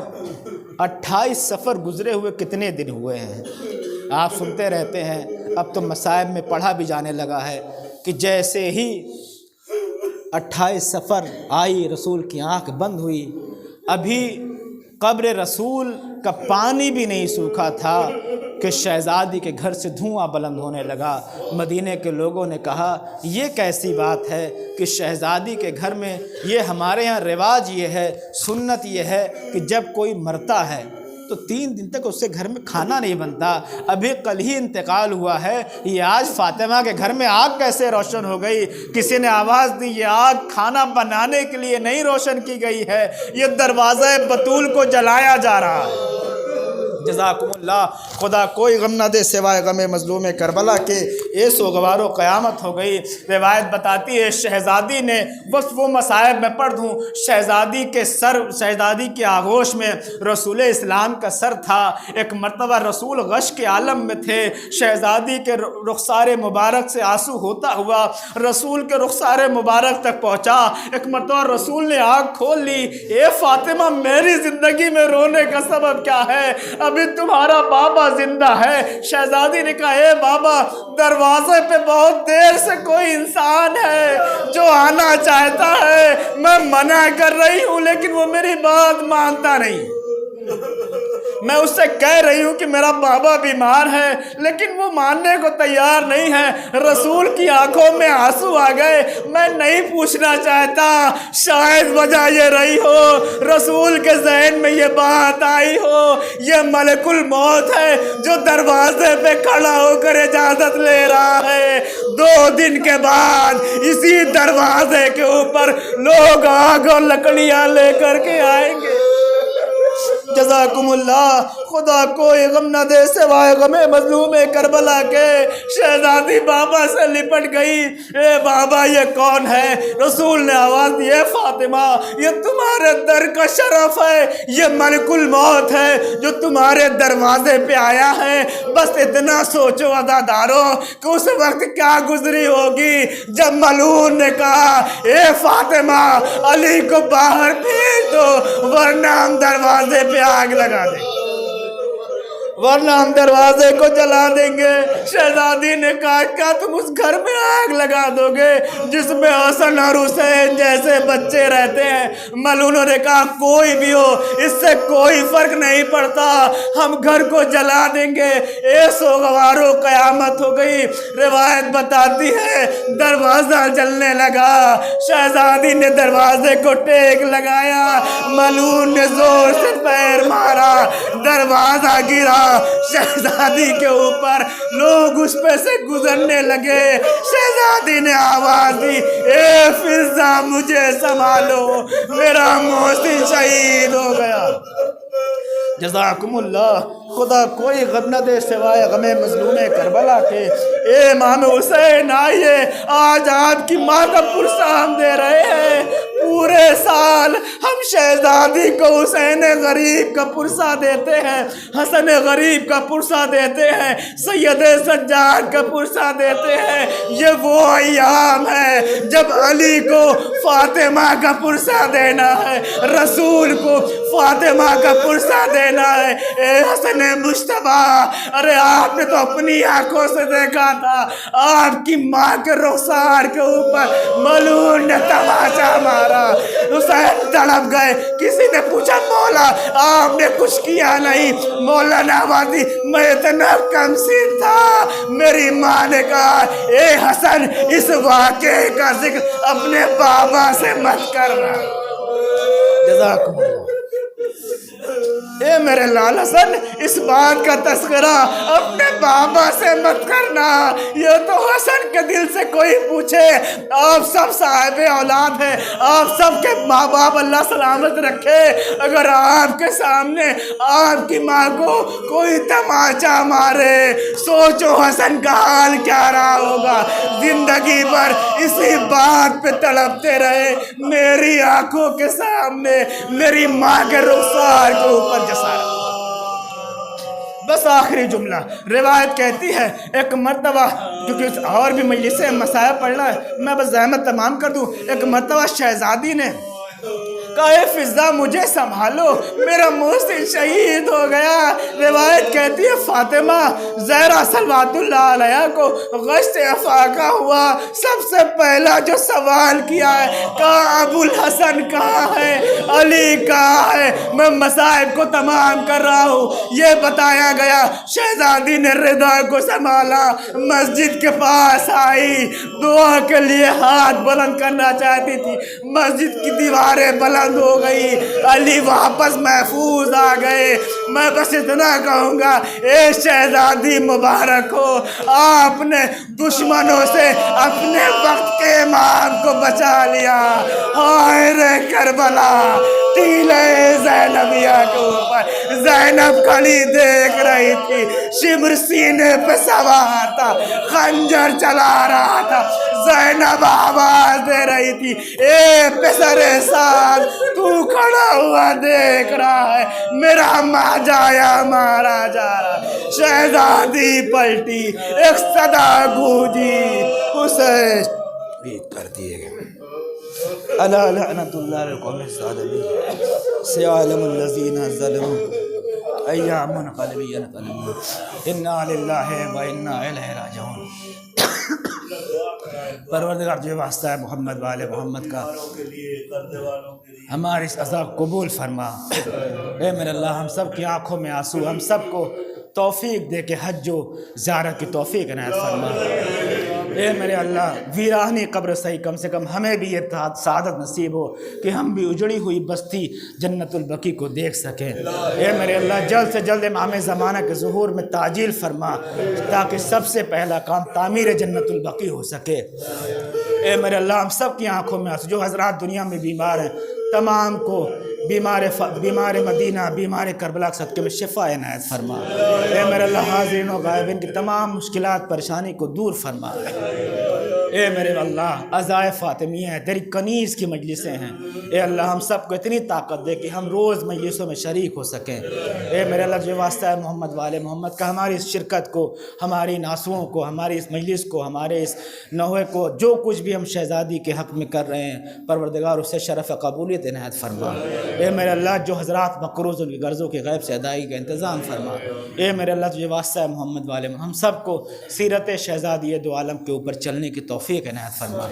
Speaker 4: 28 سفر گزرے ہوئے کتنے دن ہوئے ہیں. آپ سنتے رہتے ہیں، اب تو مصائب میں پڑھا بھی جانے لگا ہے کہ جیسے ہی 28 سفر آئی، رسول کی آنکھ بند ہوئی، ابھی قبر رسول کا پانی بھی نہیں سوکھا تھا کہ شہزادی کے گھر سے دھواں بلند ہونے لگا. مدینے کے لوگوں نے کہا یہ کیسی بات ہے کہ شہزادی کے گھر میں، یہ ہمارے ہاں رواج یہ ہے، سنت یہ ہے کہ جب کوئی مرتا ہے تو 3 دن تک اس کے گھر میں کھانا نہیں بنتا. ابھی کل ہی انتقال ہوا ہے، یہ آج فاطمہ کے گھر میں آگ کیسے روشن ہو گئی؟ کسی نے آواز دی یہ آگ کھانا بنانے کے لیے نہیں روشن کی گئی ہے، یہ دروازہ بطول کو جلایا جا رہا ہے. جزاکم اللہ، خدا کوئی غم نہ دے سوائے غم مظلوم کربلا کے. اے سوگوارو قیامت ہو گئی. روایت بتاتی ہے شہزادی نے، بس وہ مصائب میں پڑھ دوں، شہزادی کے سر، شہزادی کی آغوش میں رسول اسلام کا سر تھا. ایک مرتبہ رسول غش کے عالم میں تھے، شہزادی کے رخسار مبارک سے آنسو ہوتا ہوا رسول کے رخسار مبارک تک پہنچا. ایک مرتبہ رسول نے آنکھ کھول لی، اے فاطمہ میری زندگی میں رونے کا سبب کیا ہے؟ ابھی تمہارا بابا زندہ ہے. شہزادی نے کہا اے بابا، دروازے پہ بہت دیر سے کوئی انسان ہے جو آنا چاہتا ہے، میں منع کر رہی ہوں لیکن وہ میری بات مانتا نہیں. میں اس سے کہہ رہی ہوں کہ میرا بابا بیمار ہے لیکن وہ ماننے کو تیار نہیں ہے. رسول کی آنکھوں میں آنسو آ گئے. میں نہیں پوچھنا چاہتا، شاید وجہ یہ رہی ہو، رسول کے ذہن میں یہ بات آئی ہو یہ ملک الموت ہے جو دروازے پہ کھڑا ہو کر اجازت لے رہا ہے. 2 دن کے بعد اسی دروازے کے اوپر لوگ آگ اور لکڑیاں لے کر کے آئیں گے. جزاکم اللہ، خدا کوئی غم نہ دے سوائے غم مظلوم کربلا کے. شہزادی بابا سے لپٹ گئی، اے بابا یہ کون ہے؟ رسول نے آواز دی، اے فاطمہ یہ تمہارے در کا شرف ہے، یہ ملک الموت ہے جو تمہارے دروازے پہ آیا ہے. بس اتنا سوچو عزادارو کہ اس وقت کیا گزری ہوگی جب ملعون نے کہا اے فاطمہ علی کو باہر بھیج دو ورنہ ہم دروازے پہ آگ لگا دیں. ورنہ ہم دروازے کو جلا دیں گے۔ شہزادی نے کہا کیا تم اس گھر میں آگ لگا دو گے جس میں حسن اور حسین جیسے بچے رہتے ہیں؟ ملونوں نے کہا کوئی بھی ہو اس سے کوئی فرق نہیں پڑتا، ہم گھر کو جلا دیں گے۔ اے سوگوارو قیامت ہو گئی۔ روایت بتاتی ہے دروازہ جلنے لگا، شہزادی نے دروازے کو ٹیک لگایا، ملون نے زور سے پیر مارا، دروازہ گرا شہزادی کے اوپر، لوگ اس پہ سے گزرنے لگے۔ شہزادی نے آواز دی اے فضہ مجھے سنبھالو، میرا محسن شہید ہو گیا۔ جزاکم اللہ، خدا کوئی غم نہ دے سوائے غم مظلوم کربلا کے۔ اے امام حسین آئیے، آج آپ کی ماں کا پرسہ ہم دے رہے ہیں۔ پورے سال ہم شہزادی کو حسین غریب کا پرسہ دیتے ہیں، حسن غریب کا پرسہ دیتے ہیں، سید سجاد کا پرسہ دیتے ہیں۔ یہ وہ ایام ہے جب علی کو فاطمہ کا پرسہ دینا ہے، رسول کو فاطمہ کا پرسہ دینا ہے۔ اے حسن مجتبیٰ، ارے آپ نے تو اپنی آنکھوں سے دیکھا تھا آپ کی ماں کے رخسار کے اوپر ملعون نے تماشا مارا۔ حسین تڑپ گئے، کسی نے پوچھا مولا آپ نے کچھ کیا نہیں؟ مولا نے آواز دی میں اتنا کم سین تھا، میری ماں نے کہا اے حسن اس واقعے کا ذکر اپنے بابا سے مت کرنا۔ جزاکم اللہ۔ اے میرے لال حسن اس بات کا تذکرہ اپنے بابا سے مت کرنا، یہ تو حسن کے دل سے کوئی پوچھے، آپ سب صاحب اولاد ہیں، آپ سب کے ماں باپ اللہ سلامت رکھے، اگر آپ کے سامنے آپ کی ماں کو کوئی تماچا مارے سوچو حسن کا حال کیا رہا ہوگا۔ زندگی بھر اسی بات پہ تڑپتے رہے، میری آنکھوں کے سامنے میری ماں کے رخسار کے اوپر جسارت۔ بس آخری جملہ، روایت کہتی ہے ایک مرتبہ، کیونکہ اور بھی مجلسیں مسائل پڑھنا ہے میں بس زحمت تمام کر دوں، ایک مرتبہ شہزادی نے کہا اے فضہ مجھے سنبھالو، میرا محسن شہید ہو گیا۔ روایت کہتی ہے فاطمہ زہرا صلوات اللہ علیہ کو غشت افاقہ ہوا، سب سے پہلا جو سوال کیا ہے کہا ابو الحسن کہاں ہے، علی کہاں ہے؟ میں مصائب کو تمام کر رہا ہوں۔ یہ بتایا گیا شہزادی نے رضا کو سنبھالا، مسجد کے پاس آئی، دعا کے لیے ہاتھ بلند کرنا چاہتی تھی، مسجد کی دیواریں بلند ہو گئی، علی واپس محفوظ آ گئے۔ میں بس اتنا کہوں گا اے شہزادی مبارک ہو، آپ نے دشمنوں سے اپنے وقت کے امام کو بچا لیا۔ ہائے رے کربلا، ٹیلے زینبیہ کے اوپر زینب کھڑی دیکھ رہی تھی، شمر سینے پہ سوار تھا، خنجر چلا رہا تھا، زینب آواز دے رہی تھی اے پسر سعد تو کھڑا ہوا دیکھ رہا ہے میرا ماجایا مارا جا رہا۔ شہزادی پلٹی، ایک صدا گونجی، حسین شہید کر دیے گئے۔ الا لعنت اللہ القوم الظالمین، سیعلم الذین ظلموا ایام منقلب ینقلبون، انا للہ و انا الیہ راجعون۔ پروردگار جو واسطہ ہے محمد والے محمد کا ہمارے اس عذاب قبول فرما۔ اے میرے اللہ ہم سب کی آنکھوں میں آنسو، ہم سب کو توفیق دے کے حج و زیارت کی توفیق عنایت فرما۔ اے میرے اللہ ویرانی قبر صحیح کم سے کم ہمیں بھی یہ سعادت نصیب ہو کہ ہم بھی اجڑی ہوئی بستی جنت البقیع کو دیکھ سکیں۔ اے میرے اللہ جلد سے جلد امام زمانہ کے ظہور میں تعجیل فرما تاکہ سب سے پہلا کام تعمیر جنت البقیع ہو سکے۔ اے میرے اللہ ہم سب کی آنکھوں میں جو حضرات دنیا میں بیمار ہیں تمام کو بیمار مدینہ بیمار کربلا کے صدقے میں شفا عنایت فرما۔ اے میرے اللہ حاضرین و غائبین کی تمام مشکلات پریشانی کو دور فرما۔ اے میرے اللہ عزائے فاطمیہ ہیں، تیری کنیز کی مجلسیں ہیں، اے اللہ ہم سب کو اتنی طاقت دے کہ ہم روز مجلسوں میں شریک ہو سکیں۔ اے میرے اللہ جو واسطہ ہے محمد والے محمد کا، ہماری اس شرکت کو، ہماری ناسوؤں کو، ہماری اس مجلس کو، ہمارے اس نوحے کو، جو کچھ بھی ہم شہزادی کے حق میں کر رہے ہیں، پروردگار اسے شرف قبولیت عنایت فرما۔ اے میرے اللہ جو حضرات مقروض ان کی غرضوں کے غیب سے ادائیگی کا انتظام فرما۔ اے میرے اللہ تجھے واسطہ ہے محمد والے ہم سب کو سیرت شہزادی دو عالم کے اوپر چلنے کی توفیق عنایت فرما۔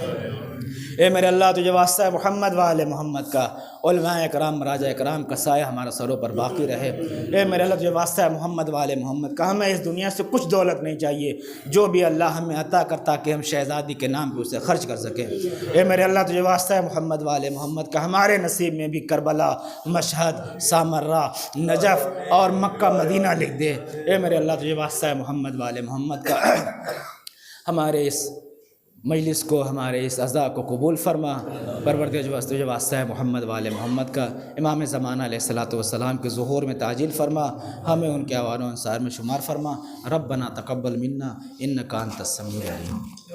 Speaker 4: اے میرے اللہ تجھے واسطہ ہے محمد والے محمد کا، علماء اکرام راجہ اکرام کا سایہ ہمارا سروں پر باقی رہے۔ اے میرے اللہ تجھے واسطہ ہے محمد والے محمد کا، ہمیں اس دنیا سے کچھ دولت نہیں چاہیے، جو بھی اللہ ہمیں عطا کرتا کہ ہم شہزادی کے نام پہ اسے خرچ کر سکیں۔ اے میرے اللہ تجھے واسطہ ہے محمد والے محمد کا، ہمارے نصیب میں بھی کربلا، مشہد، سامرہ، نجف اور مکہ مدینہ لکھ دے۔ اے میرے اللہ تجھے واسطہ ہے محمد والے محمد کا، ہمارے اس مجلس کو، ہمارے اس عزا کو قبول فرما۔ پروردگار جو واسطہ ہے محمد والے محمد کا، امام زمانہ علیہ الصلوۃ والسلام کے ظہور میں تعجیل فرما، ہمیں ان کے اوان و انصار میں شمار فرما۔ ربنا تقبل منا انک انت السمیع العلیم۔